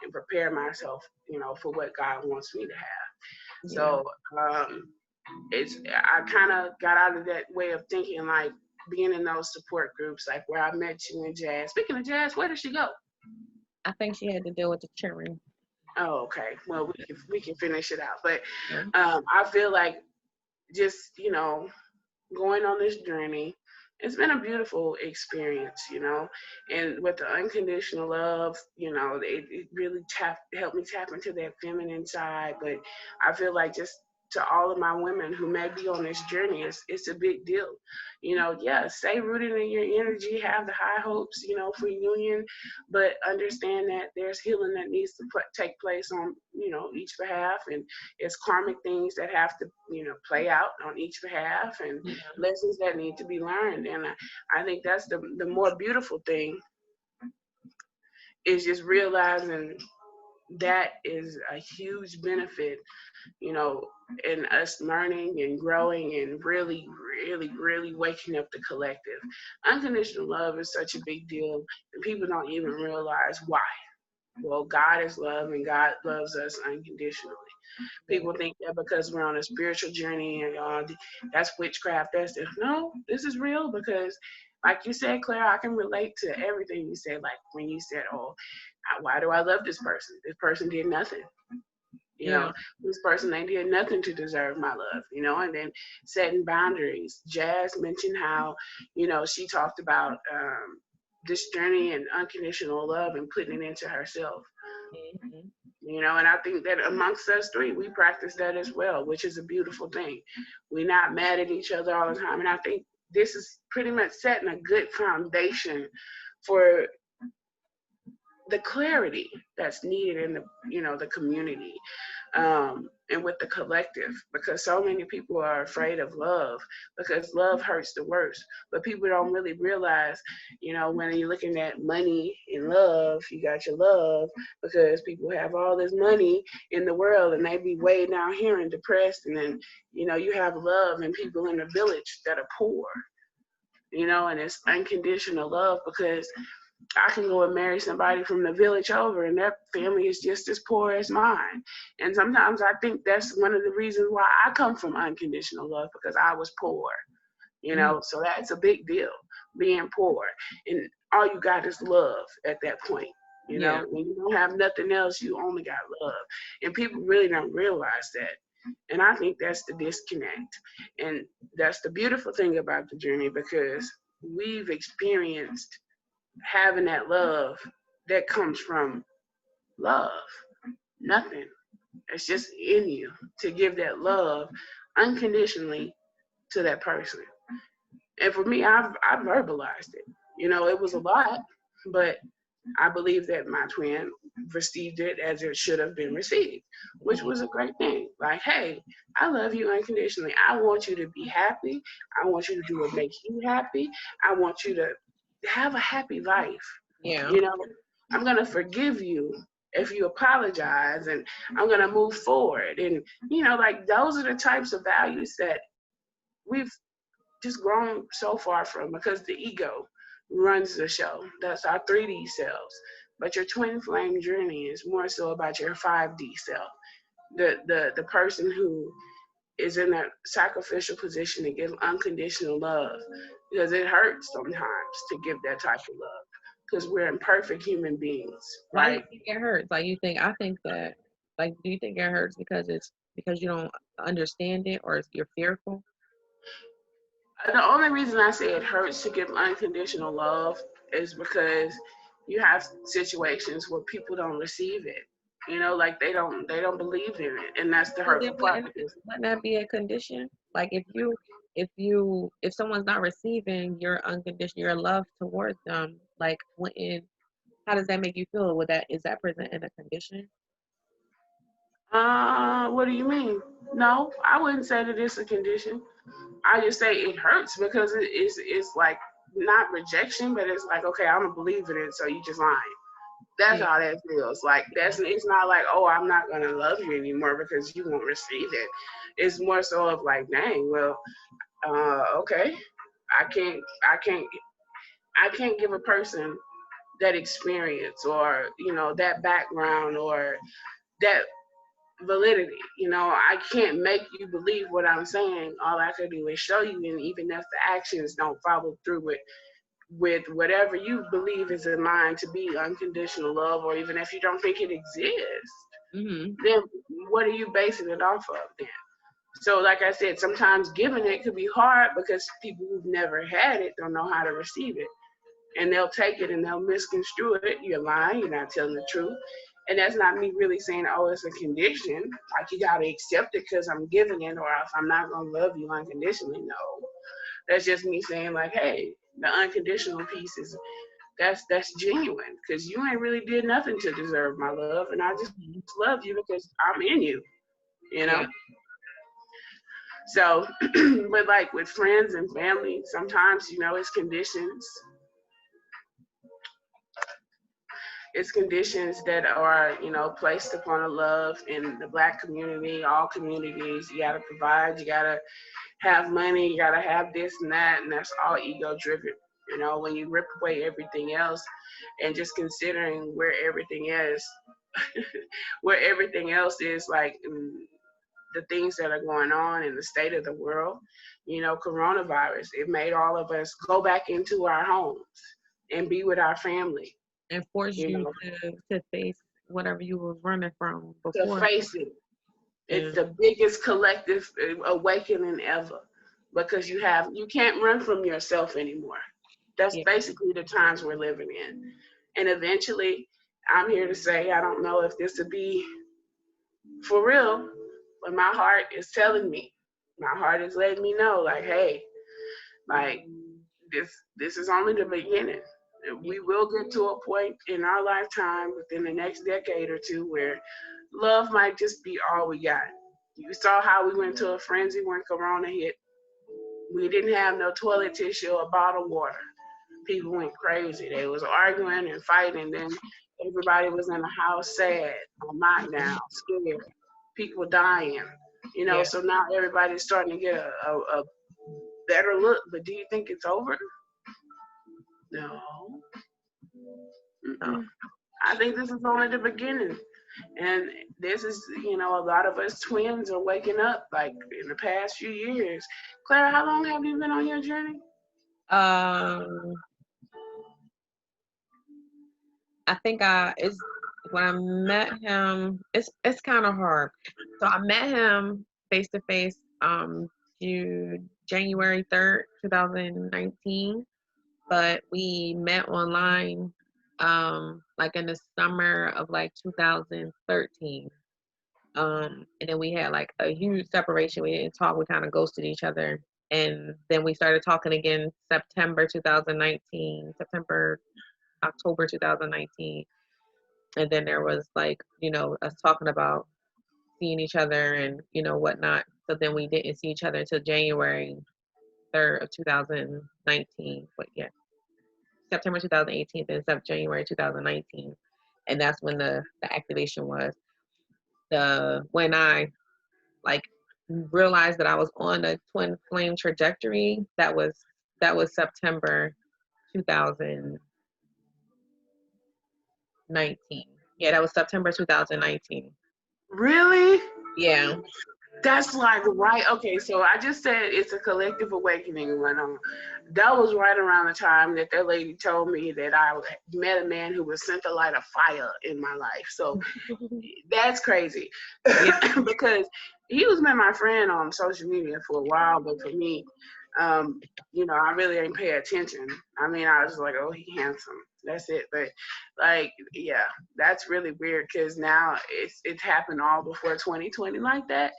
and prepare myself, for what God wants me to have. So I kind of got out of that way of thinking, like being in those support groups, like where I met you and Jazz. Speaking of Jazz, where did she go? I think she had to deal with the children. Oh, okay. Well, we can finish it out. But I feel like just, going on this journey, it's been a beautiful experience, and with the unconditional love, it really helped me tap into that feminine side. But I feel like just to all of my women who may be on this journey, it's a big deal. Stay rooted in your energy, have the high hopes, for union, but understand that there's healing that needs to take place on, each behalf, and it's karmic things that have to, play out on each behalf, and lessons that need to be learned. And I think that's the more beautiful thing, is just realizing that is a huge benefit, in us learning and growing and really, really, really waking up the collective. Unconditional love is such a big deal, and people don't even realize why. Well, God is love, and God loves us unconditionally. People think that because we're on a spiritual journey and that's witchcraft, that's it. No, this is real, because like you said, Claire, I can relate to everything you said. Like when you said, oh, why do I love this person? This person did nothing. This person, they did nothing to deserve my love, and then setting boundaries. Jazz mentioned how, she talked about this journey and unconditional love and putting it into herself. And I think that amongst us three, we practice that as well, which is a beautiful thing. We're not mad at each other all the time. And I think this is pretty much setting a good foundation for the clarity that's needed in the, the community. And and with the collective, because so many people are afraid of love because love hurts the worst. But people don't really realize, when you're looking at money and love, you got your love because people have all this money in the world and they be way down here and depressed. And then, you have love and people in the village that are poor, and it's unconditional love because I can go and marry somebody from the village over and their family is just as poor as mine. And sometimes I think that's one of the reasons why I come from unconditional love, because I was poor, so that's a big deal, being poor. And all you got is love at that point. Yeah. When you don't have nothing else, you only got love. And people really don't realize that. And I think that's the disconnect. And that's the beautiful thing about the journey, because we've experienced having that love that comes from love. Nothing. It's just in you to give that love unconditionally to that person. And for me, I verbalized it. It was a lot, but I believe that my twin received it as it should have been received, which was a great thing. Like, hey, I love you unconditionally. I want you to be happy. I want you to do what makes you happy. I want you to have a happy life. Yeah. I'm going to forgive you if you apologize, and I'm going to move forward. And, like, those are the types of values that we've just grown so far from, because the ego runs the show. That's our 3D selves. But your twin flame journey is more so about your 5D self. The person who is in that sacrificial position to give unconditional love, because it hurts sometimes to give that type of love, because we're imperfect human beings, Why do you right? think it hurts? Like you think I think that like do you think it hurts because it's because you don't understand it or you're fearful? The only reason I say it hurts to give unconditional love is because you have situations where people don't receive it. Like they don't believe in it, and that's the Well, then hurtful part. wouldn't that be a condition? Like if someone's not receiving your unconditional your love towards them, like when how does that make you feel? Would that is that presenting a condition? What do you mean? No, I wouldn't say that it's a condition. I just say it hurts because it's like not rejection, but it's like, okay, I don't believe in it, so you just lying. That's Yeah. how that feels. Like it's not like, oh, I'm not gonna love you anymore because you won't receive it. It's more so of like, dang, well, okay, I can't I can't I can't give a person that experience, or that background, or that validity. I can't make you believe what I'm saying. All I can do is show you, and even if the actions don't follow through with whatever you believe is in mind to be unconditional love, or even if you don't think it exists, Mhm. then what are you basing it off of then? So like I said, sometimes giving it could be hard because people who've never had it don't know how to receive it, and they'll take it and they'll misconstrue it. You're lying, you're not telling the truth. And that's not me really saying, oh, it's a condition. Like you gotta accept it because I'm giving it, or else I'm not gonna love you unconditionally. No, that's just me saying like, hey, the unconditional piece is that's genuine because you ain't really did nothing to deserve my love, and I just Mhm. love you because I'm in you. You Yeah. know. So, but like with friends and family, sometimes it's conditions. It's conditions that are, placed upon a love in the Black community, all communities. You got to provide, you got to have money, you got to have this and that's all ego driven. When you rip away everything else and just considering where everything is, where everything else is, like the things that are going on in the state of the world, coronavirus, it made all of us go back into our homes and be with our family, And force you you know, to face whatever you was running from to before. face it. It's Yeah. the biggest collective awakening ever because you can't run from yourself anymore. That's Yeah. basically the times we're living in. And eventually, I'm here to say, I don't know if this will be for real, but my heart is telling me, my heart is letting me know, like, hey, like this is only the beginning. Yeah. We will get to a point in our lifetime within the next decade or two where love might just be all we got. You saw how we went to a frenzy when Corona hit. We didn't have no toilet tissue or bottled water. People went crazy. They was arguing and fighting. Then everybody was in the house sad, on lockdown, scared. People dying. Yeah. So now everybody's starting to get a better look. But do you think it's over? No. No. Mm-mm. I think this is only the beginning. And this is, a lot of us twins are waking up like in the past few years. Clara, how long have you been on your journey? Um, I think it's when I met him. It's kind of hard. So I met him face to face. January 3rd, 2019. But we met online, like in the summer of like 2013. And then we had like a huge separation. We didn't talk. We kind of ghosted each other. And then we started talking again September 2019, October 2019. And then there was like, us talking about seeing each other and, whatnot. So then we didn't see each other until January 3rd of 2019. But yeah, September 2018 and January 2019. And that's when the activation was. When I like realized that I was on a twin flame trajectory, that was September 2019. Yeah, that was September 2019. Really? Yeah. That's like right. Okay, so I just said it's a collective awakening went on. That was right around the time that lady told me that I met a man who was sent to light a fire in my life. So that's crazy. Yeah. Because he was been my friend on social media for a while, but for me, I really ain't pay attention. I mean, I was like, oh, he handsome. That's it. But like, yeah, that's really weird because now it's happened all before 2020 like that.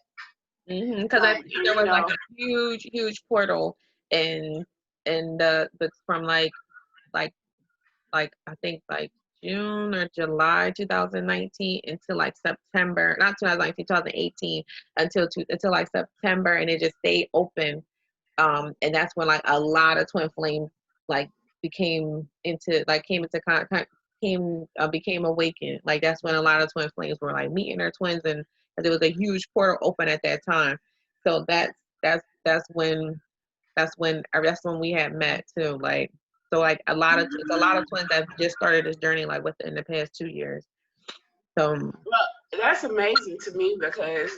Because I Like, think there and was like a huge, huge portal in but from like I think like June or July 2019 until like September, not 2019, 2018 until like September, and it just stayed open. And that's when like a lot of twin flames like came into contact, became awakened. Like that's when a lot of twin flames were like meeting their twins, and there was a huge portal open at that time. So that's when we had met too. Like so, like it's a lot of twins that just started this journey like within the past 2 years. So well, that's amazing to me because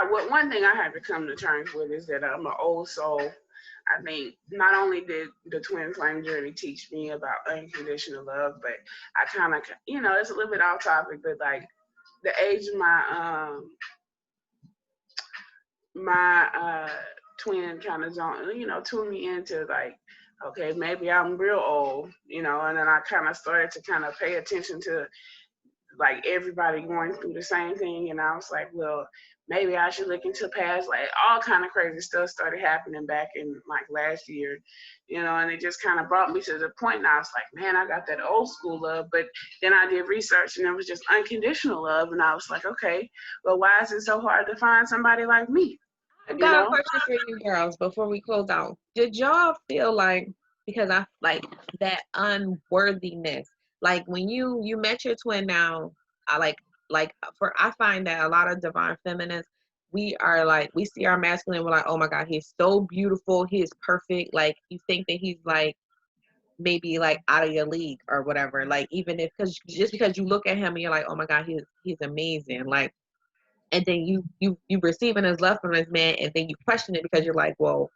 one thing I had to come to terms with is that I'm an old soul. I think not only did the twin flame journey teach me about unconditional love, but I kind of, it's a little bit off topic, but like the age of my twin kind of tuned me into like, okay, maybe I'm real old, and then I kind of started to kind of pay attention to like everybody going through the same thing, and I was like, well, maybe I should look into past, like all kind of crazy stuff started happening back in like last year, and it just kind of brought me to the point, and I was like, man, I got that old school love, but then I did research, and it was just unconditional love, and I was like, okay, well, why is it so hard to find somebody like me? I You got a know? question for you girls before we close out. Did y'all feel like, because I like that unworthiness, like when you met your twin now, I I find that a lot of divine feminists, we are like, we see our masculine, we're like, oh my God, he's so beautiful, he is perfect. Like you think that he's like maybe like out of your league or whatever. Like even if, because just because you look at him and you're like, oh my God, he's amazing. Like, and then you receiving his love from this man, and then you question it because you're like, well,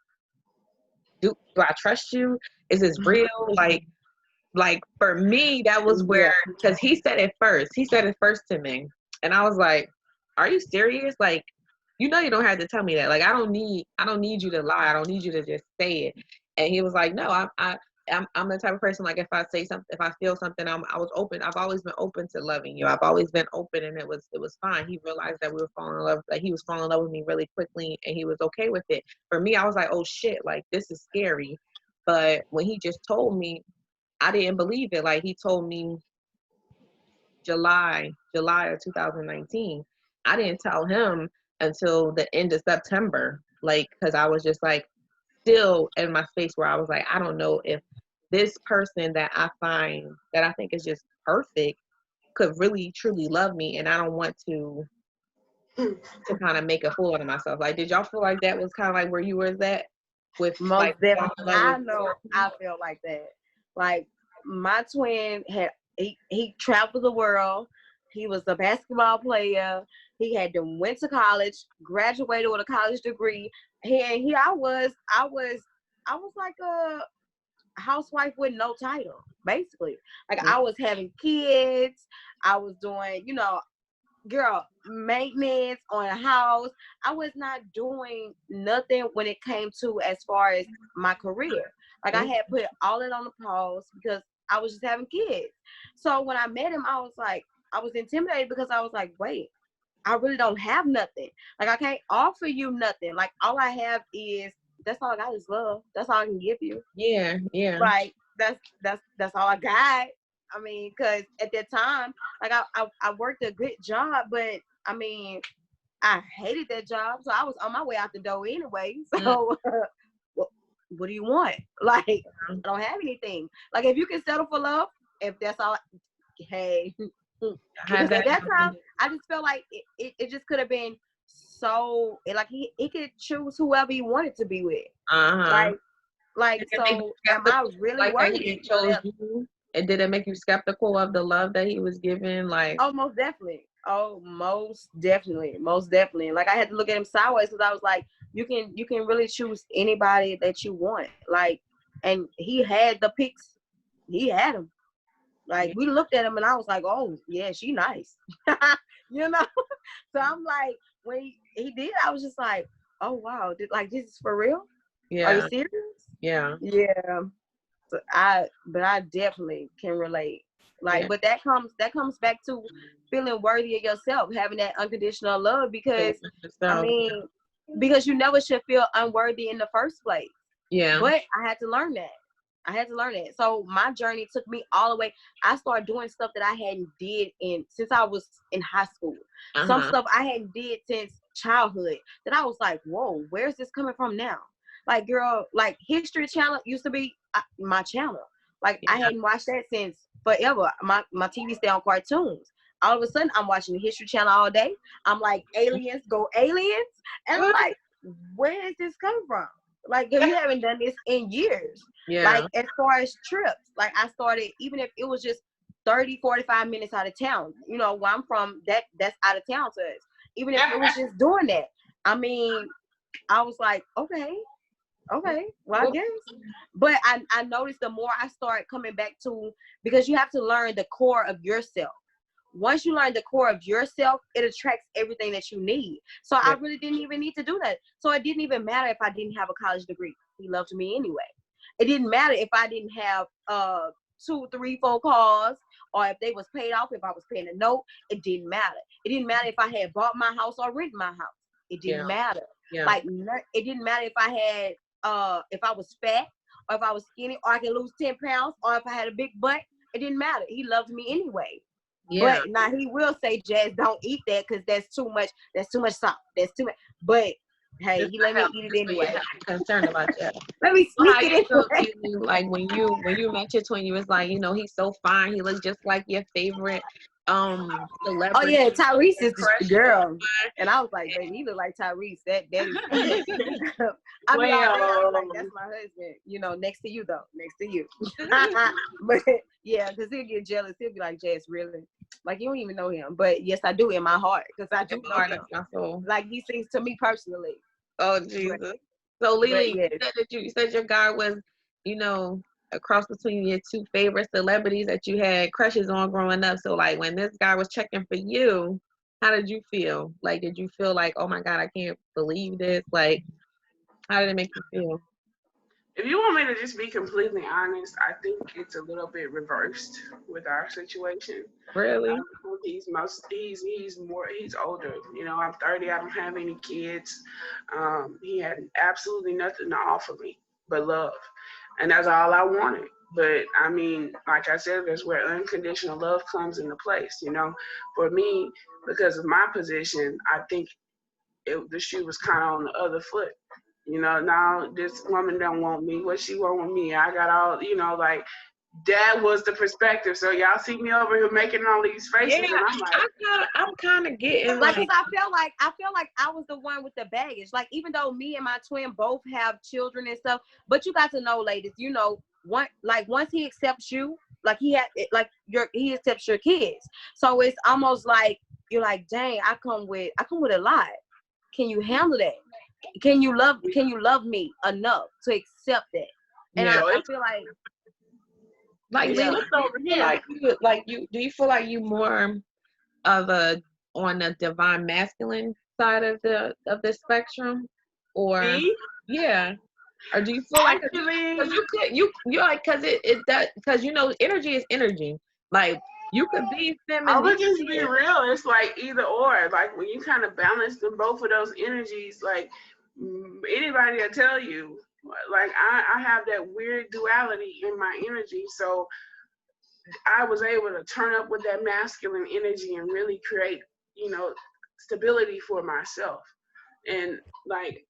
do I trust you? Is this real? Like for me, that was Yeah. where, because he said it first to me, and I was like, are you serious? Like, you don't have to tell me that. Like, I don't need you to lie. I don't need you to just say it. And he was like, no, I'm the type of person, like if I say something, if I feel something, I was open. I've always been open to loving you. I've always been open, and it was fine. He realized that we were falling in love, like he was falling in love with me really quickly, and he was okay with it. For me, I was like, oh shit, like this is scary. But when he just told me, I didn't believe it. Like he told me July of 2019. I didn't tell him until the end of September. Like, because I was just like still in my space where I was like, I don't know if this person that I find that I think is just perfect could really truly love me, and I don't want to kind of make a fool out of myself. Like, did y'all feel like that was kind of like where you was at with Most like falling definitely. in love I with? know I felt like that. Like my twin had he traveled the world. He was a basketball player. He had to went to college, graduated with a college degree. And here I was like a housewife with no title, basically. Like I was having kids. I was doing, girl, maintenance on a house. I was not doing nothing when it came to as far as my career. Like I had put all it on the pause because I was just having kids. So when I met him, I was intimidated because I was like, wait, I really don't have nothing. Like I can't offer you nothing. Like all I have is that's all I got is love. That's all I can give you. Yeah, yeah. Like that's all I got. I mean, because at that time, like I worked a good job, but I mean, I hated that job, so I was on my way out the door anyway. So, what do you want? Like, I don't have anything. Like, if you can settle for love, if that's all, hey. Because at that time, I just felt like it just could have been so like he could choose whoever he wanted to be with. Like so am I really like that worthy? he chose you? And did it make you skeptical of the love that he was giving? Like, Oh, most definitely. Oh, most definitely. Most definitely. Like I had to look at him sideways because I was like, you can really choose anybody that you want. Like, and he had the pics. He had them. Like we looked at him and I was like, oh yeah, she nice. you know? So I'm like, when he did, I was just like, oh wow, like this is for real? yeah. Are you serious? Yeah. Yeah. So I definitely can relate. Like, but that comes back to feeling worthy of yourself, having that unconditional love because I mean, because you never should feel unworthy in the first place. Yeah. But I had to learn that. So my journey took me all the way. I started doing stuff that I hadn't did since I was in high school. Some stuff I hadn't did since childhood that I was like, whoa, where's this coming from now? Like, girl, like History Channel used to be my channel. Like I hadn't watched that since forever. My TV stay on cartoons. All of a sudden, I'm watching the History Channel all day. I'm like, aliens, go aliens. And I'm like, where is this coming from? Like, girl, you haven't done this in years. Yeah. Like, as far as trips, like I started, even if it was just 30, 45 minutes out of town, where I'm from, that's out of town to us. Even if it was just doing that. I mean, I was like, okay, well, I guess. But I noticed the more I start coming back to, because you have to learn the core of yourself. Once you learn the core of yourself, it attracts everything that you need. So I really didn't even need to do that. So it didn't even matter if I didn't have a college degree. He loved me anyway. It didn't matter if I didn't have 2, 3, 4 cars, or if they was paid off, if I was paying a note. It didn't matter. It didn't matter if I had bought my house or rented my house. It didn't matter. Like, it didn't matter if I had if I was fat, or if I was skinny, or I could lose 10 pounds, or if I had a big butt. It didn't matter. He loved me anyway. Yeah. But now he will say, Jazz, don't eat that because that's too much salt. That's too much. But hey, he let me eat it anyway. I'm concerned about that. Let me sneak it in. Like when you met your twin, you was like, he's so fine. He looks just like your favorite celebrity. Oh yeah, Tyrese is the girl. And I was like, baby, he look like Tyrese. That is I mean, I was like, that's my husband. Next to you though. Next to you. But yeah, because he'll get jealous. He'll be like, Jess, really? Like, you don't even know him. But yes, I do in my heart, because I do know him. Like, he sings to me personally. Oh Jesus. So Lily, you said your guy was, a cross between your two favorite celebrities that you had crushes on growing up. So like when this guy was checking for you, how did you feel? Like, did you feel like, oh my God, I can't believe this? Like, how did it make you feel? If you want me to just be completely honest, I think it's a little bit reversed with our situation. Really? He's older. I'm 30. I don't have any kids. He had absolutely nothing to offer me but love, and that's all I wanted. But I mean, like I said, that's where unconditional love comes into place. For me, because of my position, I think the shoe was kind of on the other foot. Now this woman don't want me. What she want with me? I got all, like that was the perspective. So y'all see me over here making all these faces, Yeah, and I'm like, I'm kind of getting Like, like, cause I feel like I was the one with the baggage. Like, even though me and my twin both have children and stuff, but you got to know, ladies, once he accepts you, like he accepts your kids. So it's almost like you're like, dang, I come with a lot. Can you handle that? Can you love me enough to accept that? And yeah. I feel Like, do it's yeah. you flipped over feel here. do you feel like you more of on the divine masculine side of the spectrum, or Me, yeah, or do you feel like because actually, you like because it does because energy is energy. Like, you could be I feminine. would just be real. It's like either or. Like when you kind of balance both of those energies, like anybody will tell you, like I have that weird duality in my energy. So I was able to turn up with that masculine energy and really create, stability for myself. And like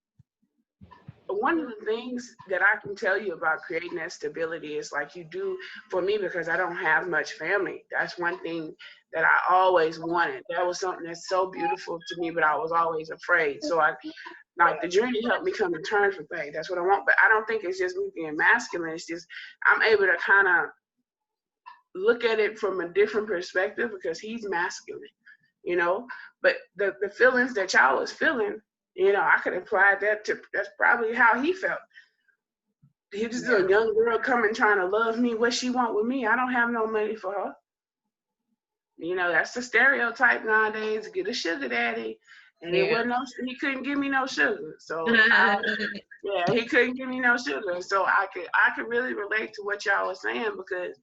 one of the things that I can tell you about creating that stability is like you do for me, because I don't have much family. That's one thing that I always wanted. That was something that's so beautiful to me, but I was always afraid. So like the journey helped me come to terms with things. That's what I want. But I don't think it's just me being masculine. It's just I'm able to kind of look at it from a different perspective because he's masculine, But the feelings that y'all was feeling, I could apply that to that's probably how he felt. He just a young girl coming trying to love me. What she want with me? I don't have no money for her. That's the stereotype nowadays. Get a sugar daddy, and it Yeah. wasn't no. He couldn't give me no sugar, so yeah, he couldn't give me no sugar. So I could really relate to what y'all was saying because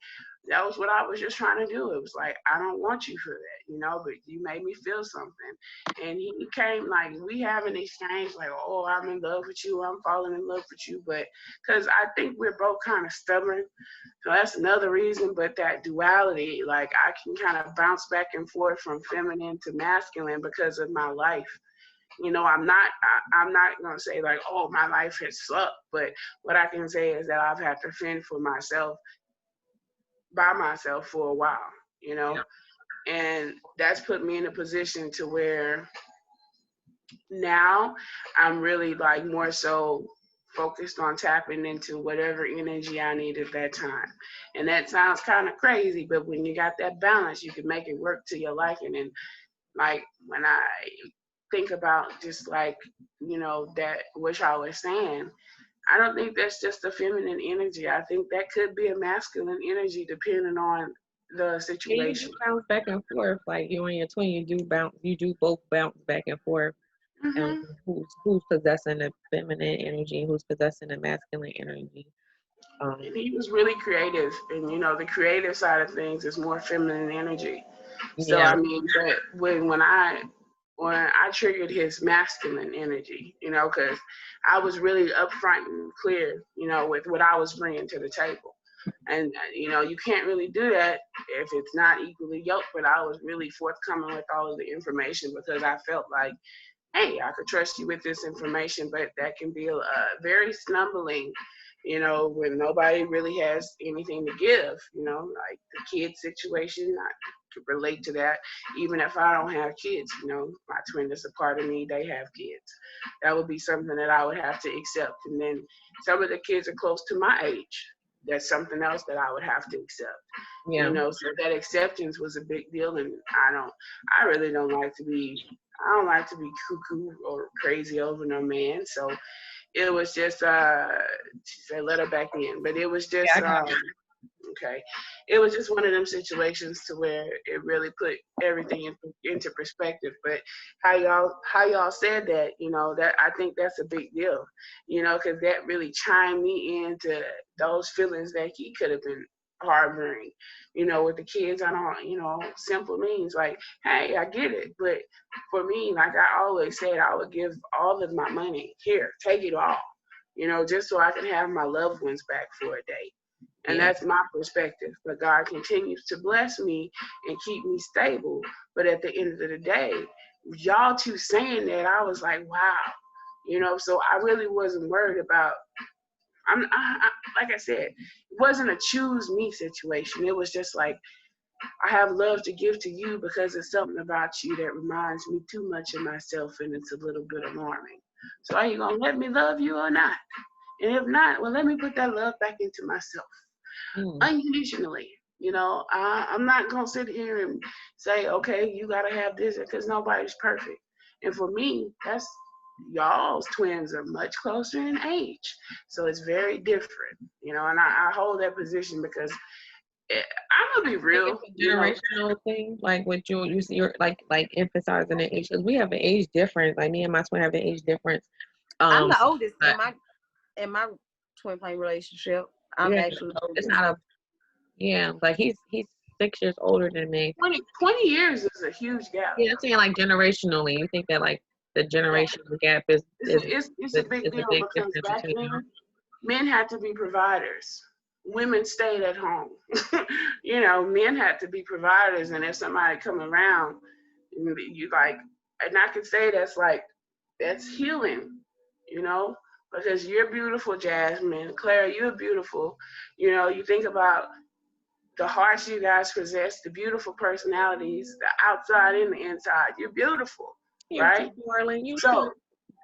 that was what I was just trying to do. It was like, I don't want you for that, but you made me feel something. And he came like, we have an exchange like, oh, I'm in love with you. I'm falling in love with you. But because I think we're both kind of stubborn. So that's another reason. But that duality, like I can kind of bounce back and forth from feminine to masculine because of my life. I'm not going to say like, oh, my life has sucked. But what I can say is that I've had to fend for myself by myself for a while, Yeah. and that's put me in a position to where now I'm really like more so focused on tapping into whatever energy I need at that time. And that sounds kind of crazy, but when you got that balance, you can make it work to your liking. And like when I think about just like, that which I was saying, I don't think that's just a feminine energy. I think that could be a masculine energy depending on the Yeah, you situation. do bounce back and forth. Like, you and your twin, you do both bounce back and forth. And Hmm. who's possessing the feminine energy, and who's possessing the masculine energy. And he was really creative, and the creative side of things is more feminine energy. So Yeah, I mean, but when I triggered his masculine energy, because I was really upfront and clear, with what I was bringing to the table. And you can't really do that if it's not equally yoked. But I was really forthcoming with all of the information because I felt like, hey, I could trust you with this information, but that can be very snumbling, when nobody really has anything to give, like the kid situation. I could relate to that, even if I don't have kids, my twin is a part of me, they have kids. That would be something that I would have to accept. And then some of the kids are close to my age. That's something else that I would have to accept. yeah, So that acceptance was a big deal, and I really don't like to be. I don't like to be cuckoo or crazy over no man. So it was just she said let her back in. But it was yeah. just I got you. okay. It was just one of them situations to where it really put everything into perspective. But how y'all said that, that I think that's a big deal, because that really chimed me into those feelings that he could have been harboring, with the kids. I don't, simple means like, hey, I get it, but for me, like I always said, I would give all of my money here, take it all, just so I can have my loved ones back for a day. And Yeah, that's my perspective. But God continues to bless me and keep me stable. But at the end of the day, y'all two saying that, I was like, wow, you know. So I really wasn't worried about. Like I said, it wasn't a choose me situation. It was just like, I have love to give to you because it's something about you that reminds me too much of myself, and it's a little bit alarming. So are you gonna let me love you or not? And if not, well, let me put that love back into myself Mm. unconditionally. You know, I'm not gonna sit here and say, okay, you gotta have this, because nobody's perfect. And for me, that's, y'all's twins are much closer in age, so it's very different. You know, and I hold that position because I'm gonna be I think real. it's a You know, generational thing, like what you see, you're like emphasizing the age, because we have an age difference. Like me and my twin have an age difference. I'm Um, the oldest but in my twin flame relationship. I'm yeah, actually the it's oldest. not a yeah. Like he's 6 years older than me. 20 years is a huge gap. Yeah, I'm saying like generationally, you think that like the Yeah, generational gap is it's is it's a big is a deal big because difference back between then them. men had to be providers. Women stayed at home. You know, men had to be providers, and if somebody come around, you like, and I could say that's like, that's healing, you know, because you're beautiful, Jasmine. Clara, you're beautiful. You know, you think about the hearts you guys possess, the beautiful personalities, the outside and the inside. You're beautiful, Thank you, right? darling. You too. So,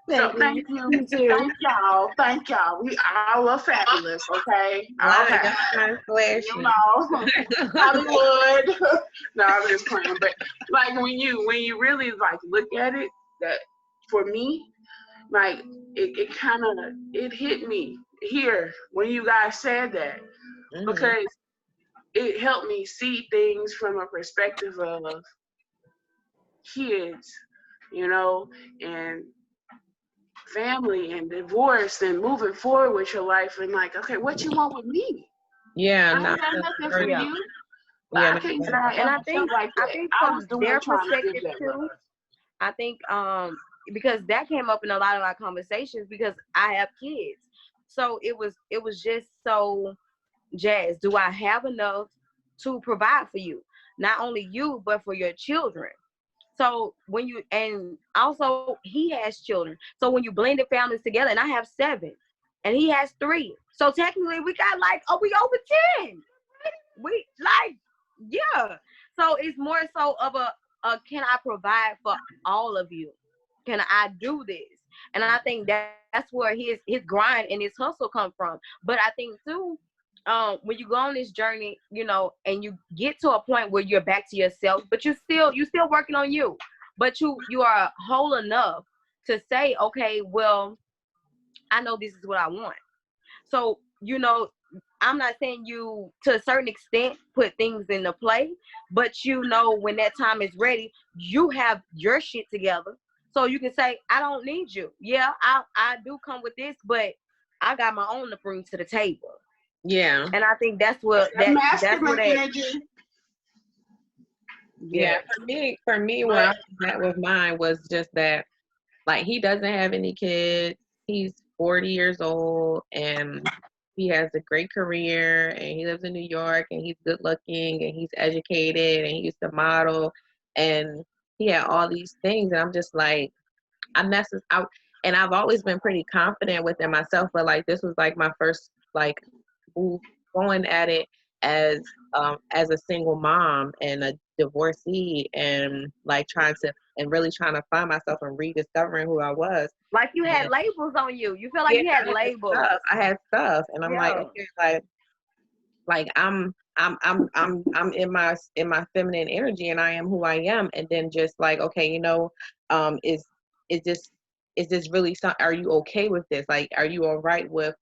so Thank you. thank you. You too. Thank y'all. Thank y'all. We all are fabulous, okay? Wow, Okay. y'all kind of You flashy. know, Hollywood. No, I'm just playing. But like when you really like look at it, that for me, like it kind of, it hit me here when you guys said that, Hmm. because it helped me see things from a perspective of kids, you know, and family and divorce and moving forward with your life, and like, okay, what you want with me? Yeah, I no, ain't got that's nothing for very, Yeah. you. But yeah, I no, can't say that's I And ever felt like I that. think I was from the one their trying to give perspective that too, love. I think because that came up in a lot of our conversations because I have kids. So it was just so, Jazz, do I have enough to provide for you? Not only you, but for your children. So when you, and also he has children. So when you blend the families together, and I have 7 and he has 3. So technically we got like, oh, we over 10. We like, yeah. So it's more so of a can I provide for all of you? Can I do this? And I think that's where his grind and his hustle come from. But I think too, when you go on this journey, and you get to a point where you're back to yourself, but you still working on you, but you are whole enough to say, okay, well, I know this is what I want. So, I'm not saying you to a certain extent put things into play, but when that time is ready, you have your shit together. So you can say, I don't need you. Yeah, I do come with this, but I got my own to bring to the table. yeah, And I think that's That's what that that's what masculine that energy. yeah. yes. For me, where I But was at with mine was just that, like, he doesn't have any kids. He's 40 years old, and he has a great career, and he lives in New York, and he's good looking, and he's educated, and he used to model, and he had all these things, and I'm just like, and I've always been pretty confident within myself, but like this was like my first like move going at it as a single mom and a divorcee, and like trying to and really trying to find myself and rediscovering who I was. Like you had And labels on you. You feel like yeah, you had labels. I had stuff, and I'm like, Yeah. okay, like I'm in my feminine energy, and I am who I am, and then just like, okay, is this is this really something? Are you okay with this? Like, are you all right with,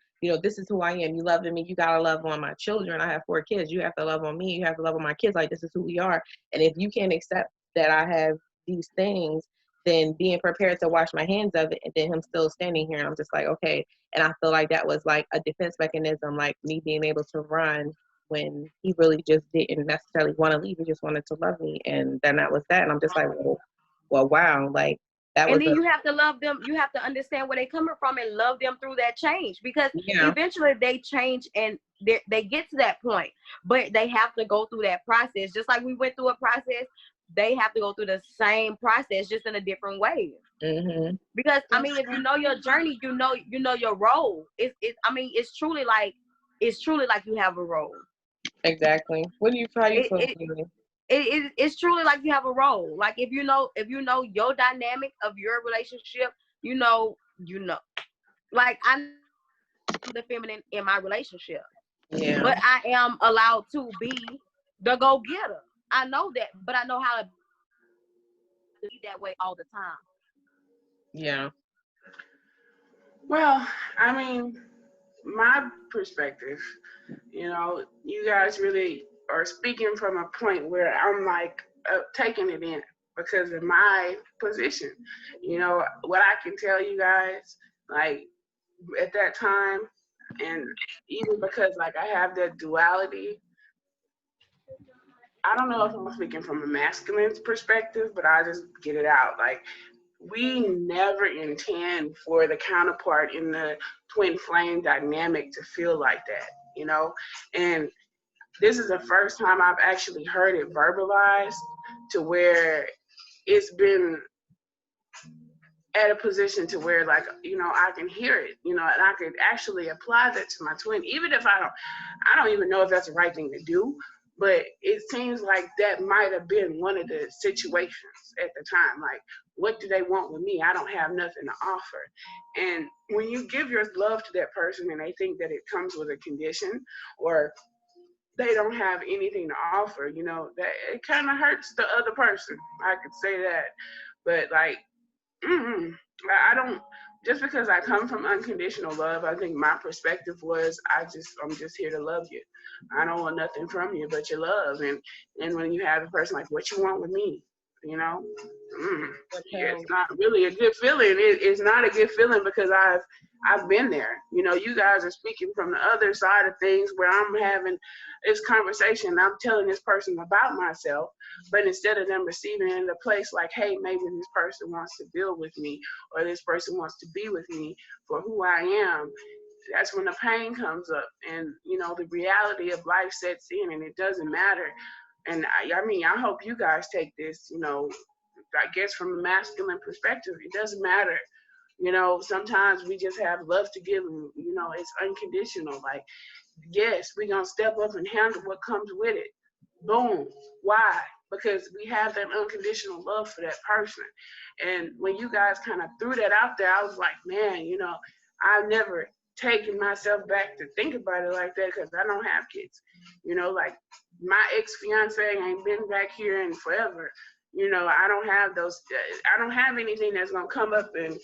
this is who I am. You loving me. You gotta love on my children. I have 4 kids. You have to love on me. You have to love on my kids. Like, this is who we are. And if you can't accept that I have these things, then being prepared to wash my hands of it, and then him still standing here, and I'm just like, okay. And I feel like that was like a defense mechanism, like me being able to run when he really just didn't necessarily want to leave. He just wanted to love me. And then that was that. And I'm just like, well, wow. Like, that And was then a, you have to love them. You have to understand where they're coming from and love them through that change, because yeah, eventually they change and they get to that point, but they have to go through that process. Just like we went through a process, they have to go through the same process, just in a different way. Mm-hmm. Because I mean, if you know your journey, you know your role. I mean, it's truly like you have a role. Exactly. How you It, feel, it, Keely? it's truly like you have a role. Like if you know your dynamic of your relationship, you know. Like I know the feminine in my relationship, Yeah. but I am allowed to be the go getter. I know that, but I know how to be that way all the time. Yeah. Well, I mean, my perspective, you guys really are speaking from a point where I'm like taking it in because of my position. What I can tell you guys, like at that time, and even because like I have that duality, I don't know if I'm speaking from a masculine perspective, but I just get it out. Like we never intend for the counterpart in the twin flame dynamic to feel like that. And this is the first time I've actually heard it verbalized to where it's been at a position to where like I can hear it, and I could actually apply that to my twin, even if I don't even know if that's the right thing to do, but it seems like that might have been one of the situations at the time. Like, what do they want with me? I don't have nothing to offer. And when you give your love to that person and they think that it comes with a condition or they don't have anything to offer, that it kind of hurts the other person. I could say that. But like, I don't. Just because I come from unconditional love, I think my perspective was I'm just here to love you. I don't want nothing from you but your love. And when you have a person like, what you want with me, you know, it's not really a good feeling. It's not a good feeling because I've been there. You guys are speaking from the other side of things where I'm having this conversation. I'm telling this person about myself, but instead of them receiving it in a place like, hey, maybe this person wants to build with me or this person wants to be with me for who I am, that's when the pain comes up and, the reality of life sets in and it doesn't matter. And I hope you guys take this, I guess from a masculine perspective, it doesn't matter. Sometimes we just have love to give and, it's unconditional. Like, yes, we're going to step up and handle what comes with it. Boom. Why? Because we have that unconditional love for that person. And when you guys kind of threw that out there, I was like, man, I've never taken myself back to think about it like that because I don't have kids. Like my ex-fiance ain't been back here in forever. I don't have I don't have anything that's going to come up and,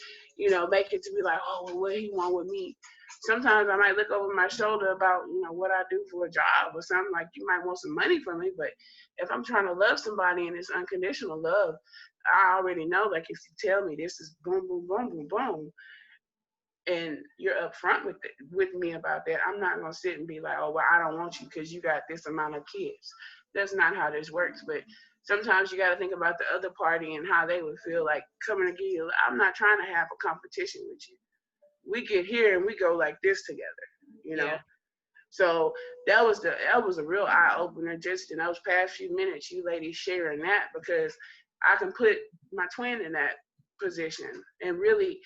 make it to be like, oh, well, what he want with me? Sometimes I might look over my shoulder about, what I do for a job or something. Like, you might want some money from me, but if I'm trying to love somebody and it's unconditional love, I already know, like, if you tell me this is boom, boom, boom, boom, boom, and you're upfront with me about that, I'm not going to sit and be like, oh, well, I don't want you because you got this amount of kids. That's not how this works. But sometimes you got to think about the other party and how they would feel like coming to give you. I'm not trying to have a competition with you. We get here and we go like this together, Yeah. So that was a real eye opener just in those past few minutes, you ladies sharing that, because I can put my twin in that position and really,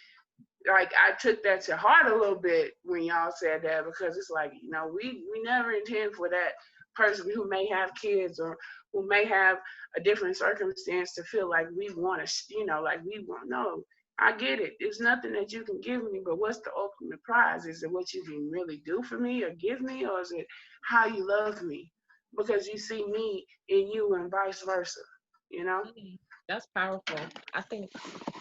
like, I took that to heart a little bit when y'all said that, because it's like, we never intend for that person who may have kids or who may have a different circumstance to feel like we want to, like we want. No, I get it. It's nothing that you can give me, but what's the ultimate prize? Is it what you can really do for me or give me, or is it how you love me? Because you see me in you and vice versa. That's powerful. I think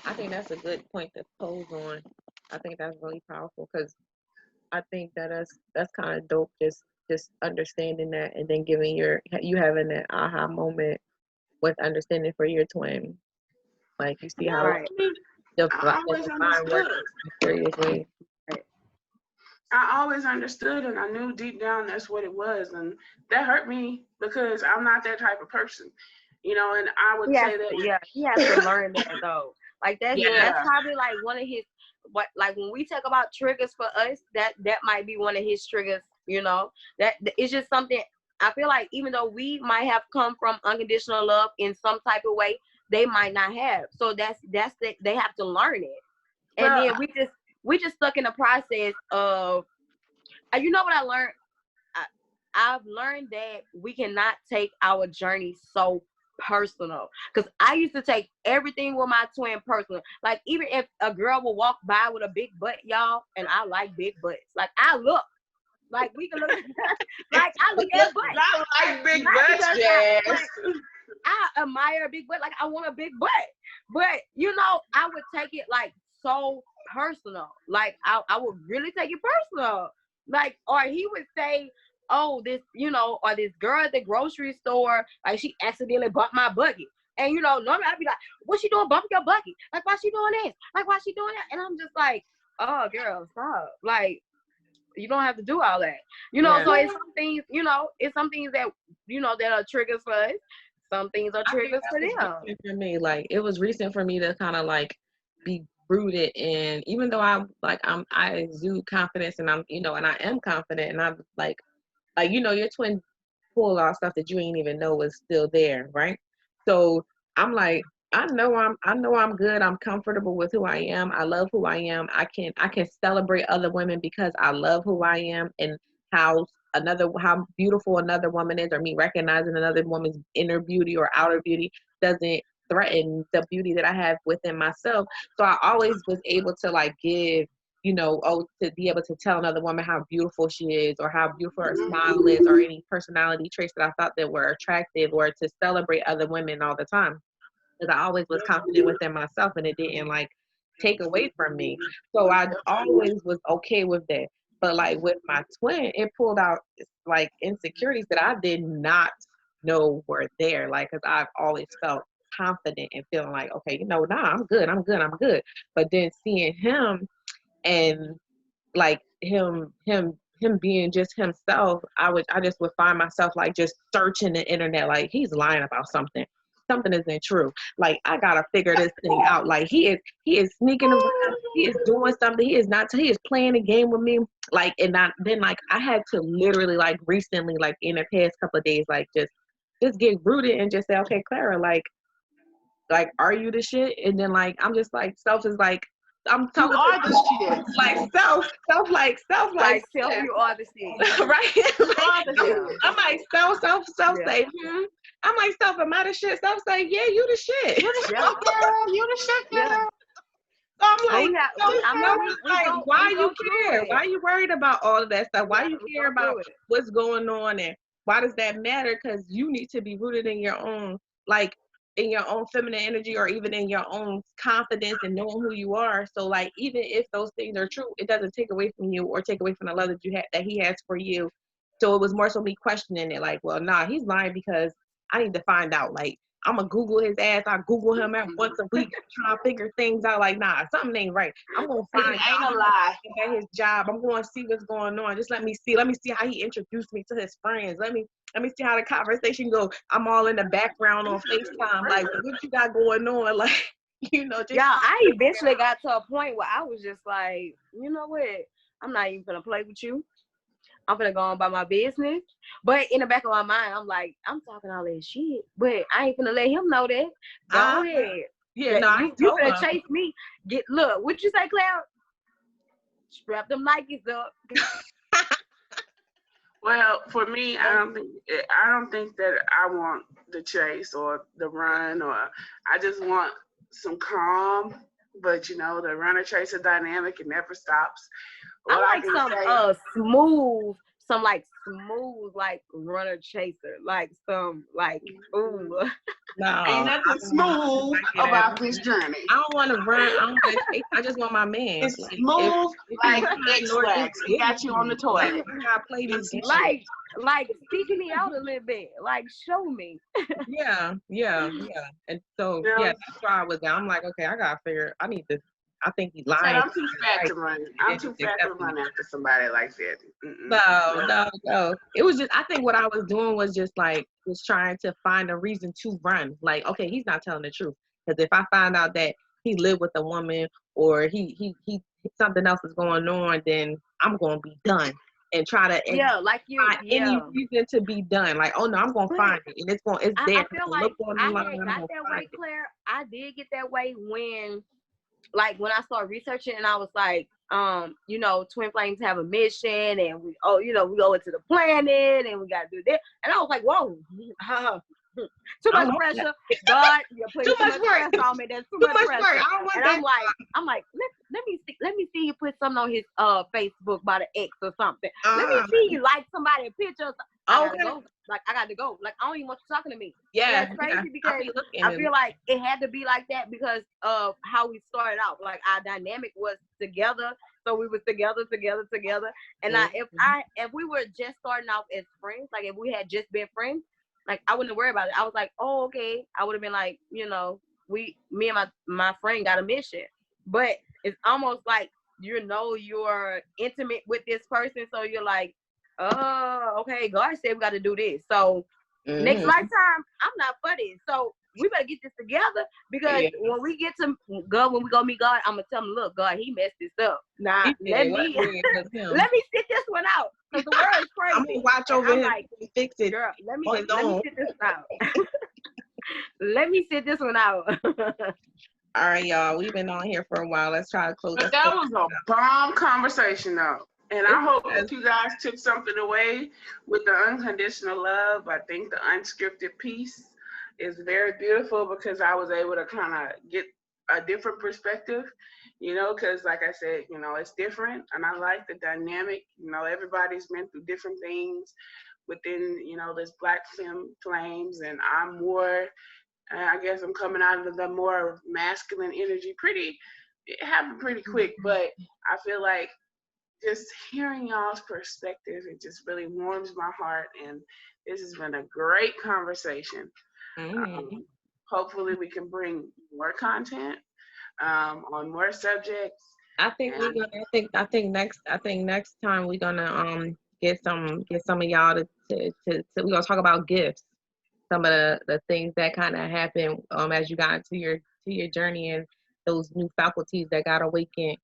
I think that's a good point to pose on. I think that's really powerful because I think that's kind of dope. Just understanding that and then you having that aha moment with understanding for your twin. Like you see Well, how Right. I the always divine works understood. mysteriously. I always understood and I knew deep down that's what it was. And that hurt me because I'm not that type of person. And I would say He has to learn that though. Like that's yeah, probably like one of his like when we talk about triggers for us, that might be one of his triggers, that it's just something I feel like even though we might have come from unconditional love in some type of way, they might not have. So they have to learn it. And Well, then we just stuck in the process of, you know what I learned? I've learned that we cannot take our journey so personal. Because I used to take everything with my twin personal. Like, even if a girl will walk by with a big butt, y'all, and I like big butts. Like, I look. Like, we can look at like, I look at butts. not like big Not butts, because Jazz. I admire a big butt. Like, I want a big butt. But, you know, I would take it, like, so personal. Like, I would really take it personal. Like, or he would say, oh, this, you know, or this girl at the grocery store, like, she accidentally bumped my buggy. And, you know, normally I'd be like, what's she doing bumping your buggy? Like, why she doing this? Like, why she doing that? And I'm just like, oh, girl, stop. Like, you don't have to do all that. You know, Yeah. so it's some things, you know, it's some things that, you know, that are triggers for us. Some things are I think triggers for that was them. recent for me. Like, it was recent for me to kind of like be rooted in, even though I exude confidence, and I'm, you know, and I am confident, and I'm like, you know, your twin pull a lot of stuff that you ain't even know was still there, right? So I'm like, I know I'm good. I'm comfortable with who I am. I love who I am. I can celebrate other women because I love who I am, and how beautiful another woman is, or me recognizing another woman's inner beauty or outer beauty doesn't threaten the beauty that I have within myself. So I always was able to like give, you know, to be able to tell another woman how beautiful she is, or how beautiful her smile is, or any personality traits that I thought that were attractive, or to celebrate other women all the time. Because I always was confident within myself, and it didn't like take away from me. So I always was okay with that. But like with my twin, it pulled out like insecurities that I did not know were there. Like, because I've always felt confident and feeling like, okay, you know, nah, I'm good, I'm good, I'm good. But then seeing him, and like him being just himself, I just would find myself like just searching the internet, like, he's lying about something isn't true, like, I gotta figure this thing out, like, he is sneaking around, he is doing something, he is playing a game with me, like. And then like I had to literally like recently, like in the past couple of days, like just get rooted and just say, okay, Clara, like, are you the shit? And then like I'm just like, self is like, I'm You talking are to the shit. like Like, self, you are the shit. right? I'm like, self Yeah. say, I'm like, self, am I the shit? Self say, yeah, you the shit. You the shit, Yeah. girl. You the shit, girl. Yeah. So I'm But like, we have, I mean, we why go you through care? it. Why you worried about all of that stuff? Why Yeah, you we care go through about it. what's going on, and why does that matter? Because you need to be rooted in your own, like, in your own feminine energy, or even in your own confidence and knowing who you are. So like, even if those things are true, it doesn't take away from you or take away from the love that you have, that he has for you. So it was more so me questioning it, like, well, nah, he's lying, because I need to find out. Like, I'm gonna Google his ass. I Google him out once a week, trying to figure things out. Like, nah, something ain't right. I'm gonna It find ain't out a lie. at his job. I'm going to see what's going on. Just let me see how he introduced me to his friends. Let me see how the conversation go. I'm all in the background on FaceTime. Like, what you got going on? Like, you know, just Yeah, I eventually got to a point where I was just like, you know what? I'm not even gonna play with you. I'm gonna go on by my business. But in the back of my mind, I'm like, I'm talking all that shit, but I ain't gonna let him know that. Go ahead. yeah, no, I You told gonna him. chase me? Look, what you say, Claire? Strap them Nikes up. Well, for me, I don't think that I want the chase or the run, or I just want some calm. But you know, the runner chaser dynamic, it never stops. What I like can some say, smooth like runner chaser, like some like ooh. No, ain't nothing smooth about this journey. I don't want to run. I don't want to chase. I just want my man. It's Like, smooth if like you find Lord, just X-Lax. It give got it you to on the me. Like, toilet. I gotta play these games. like speaking me out a little bit, like show me. Yeah. And so Yeah. that's why I was there. I'm like, okay, I gotta figure. I think he's I said, lying. I'm too fat to run. I'm too fat to run after somebody like that. No. It was just, I think what I was doing was just like, was trying to find a reason to run. Like, okay, he's not telling the truth. Because if I find out that he lived with a woman, or he something else is going on, then I'm going to be done. and try to like you, find any reason to be done. Like, oh no, I'm gonna find it, and it's there. I feel like I had got that way, Claire. I did get that way when I started researching, and I was like, Twin Flames have a mission, and we go into the planet, and we gotta do this, and I was like, whoa, too much pressure. God, you're putting too much pressure on me. That's too much pressure. I don't want that. I'm like, let me see you put something on his Facebook by the X or something. Let me see you like somebody's picture. I got to go. Like, I don't even want you talking to me. Yeah, that's crazy because I feel like it had to be like that because of how we started out. Like, our dynamic was together, so we was together. And if we were just starting off as friends, like if we had just been friends, like I wouldn't worry about it. I was like, oh, okay. I would have been like, me and my friend got a mission, but it's almost like you're intimate with this person, so you're like, oh, okay, God said we got to do this. So next lifetime, I'm not for this. So we better get this together because when we get to God, when we go meet God, I'm gonna tell him, look, God, he messed this up. Nah, let me sit this one out because the world is crazy. I'm gonna watch over him and fix it. Girl, let me sit this one out. Let me sit this one out. All right, y'all. We've been on here for a while. Let's try to close. But that was a bomb conversation, though. And I hope that you guys took something away with the unconditional love. I think the unscripted piece is very beautiful because I was able to kind of get a different perspective, because like I said, it's different. And I like the dynamic. Everybody's been through different things within, this Black FemFlames. And I'm more, I guess I'm coming out of the more masculine energy. It happened pretty quick, but I feel like just hearing y'all's perspective, it just really warms my heart. And this has been a great conversation. Hopefully we can bring more content on more subjects. I think next time we're gonna get some of y'all to we're gonna talk about gifts. Some of the things that kind of happen as you got into your journey and those new faculties that got awakened.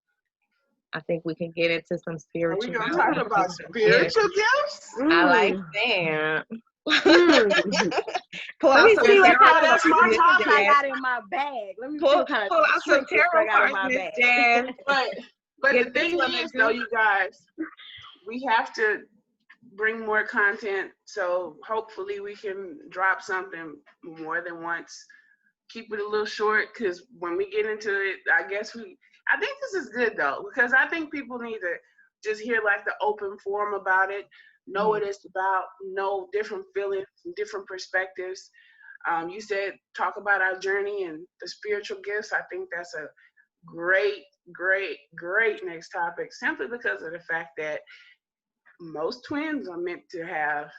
I think we can get into some spiritual. Are we gonna talk about spiritual gifts? I like that. Let me see what kind of smart talk I got in my bag. Let me pull out some tarot cards. But the thing is, though, you guys, we have to bring more content. So hopefully we can drop something more than once. Keep it a little short because when we get into it, I think this is good though, because I think people need to just hear like the open forum about it, know what it's about, know different feelings and different perspectives. You said talk about our journey and the spiritual gifts. I think that's a great next topic, simply because of the fact that most twins are meant to have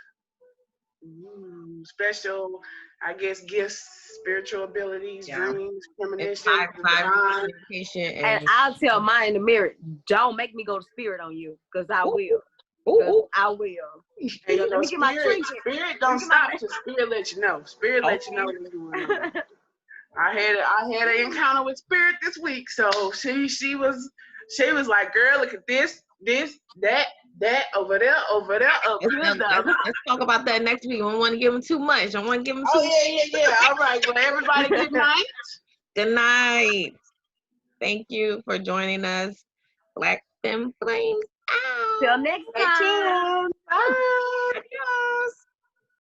special, I guess, gifts, spiritual abilities, dreams, premonition, communication. And I'll tell mine in the mirror, don't make me go to spirit on you, because I will. I will. And let me get my trinket. Spirit don't stop till spirit let you know. Spirit let you know what's going on. I had an encounter with spirit this week, so she was like, girl, look at this, that, over there. Let's talk about that next week. I don't want to give them too much. I don't want to give them too much. Yeah. All right. Well, everybody, good night. Good night. Thank you for joining us. Black FemFlames out. Till next time.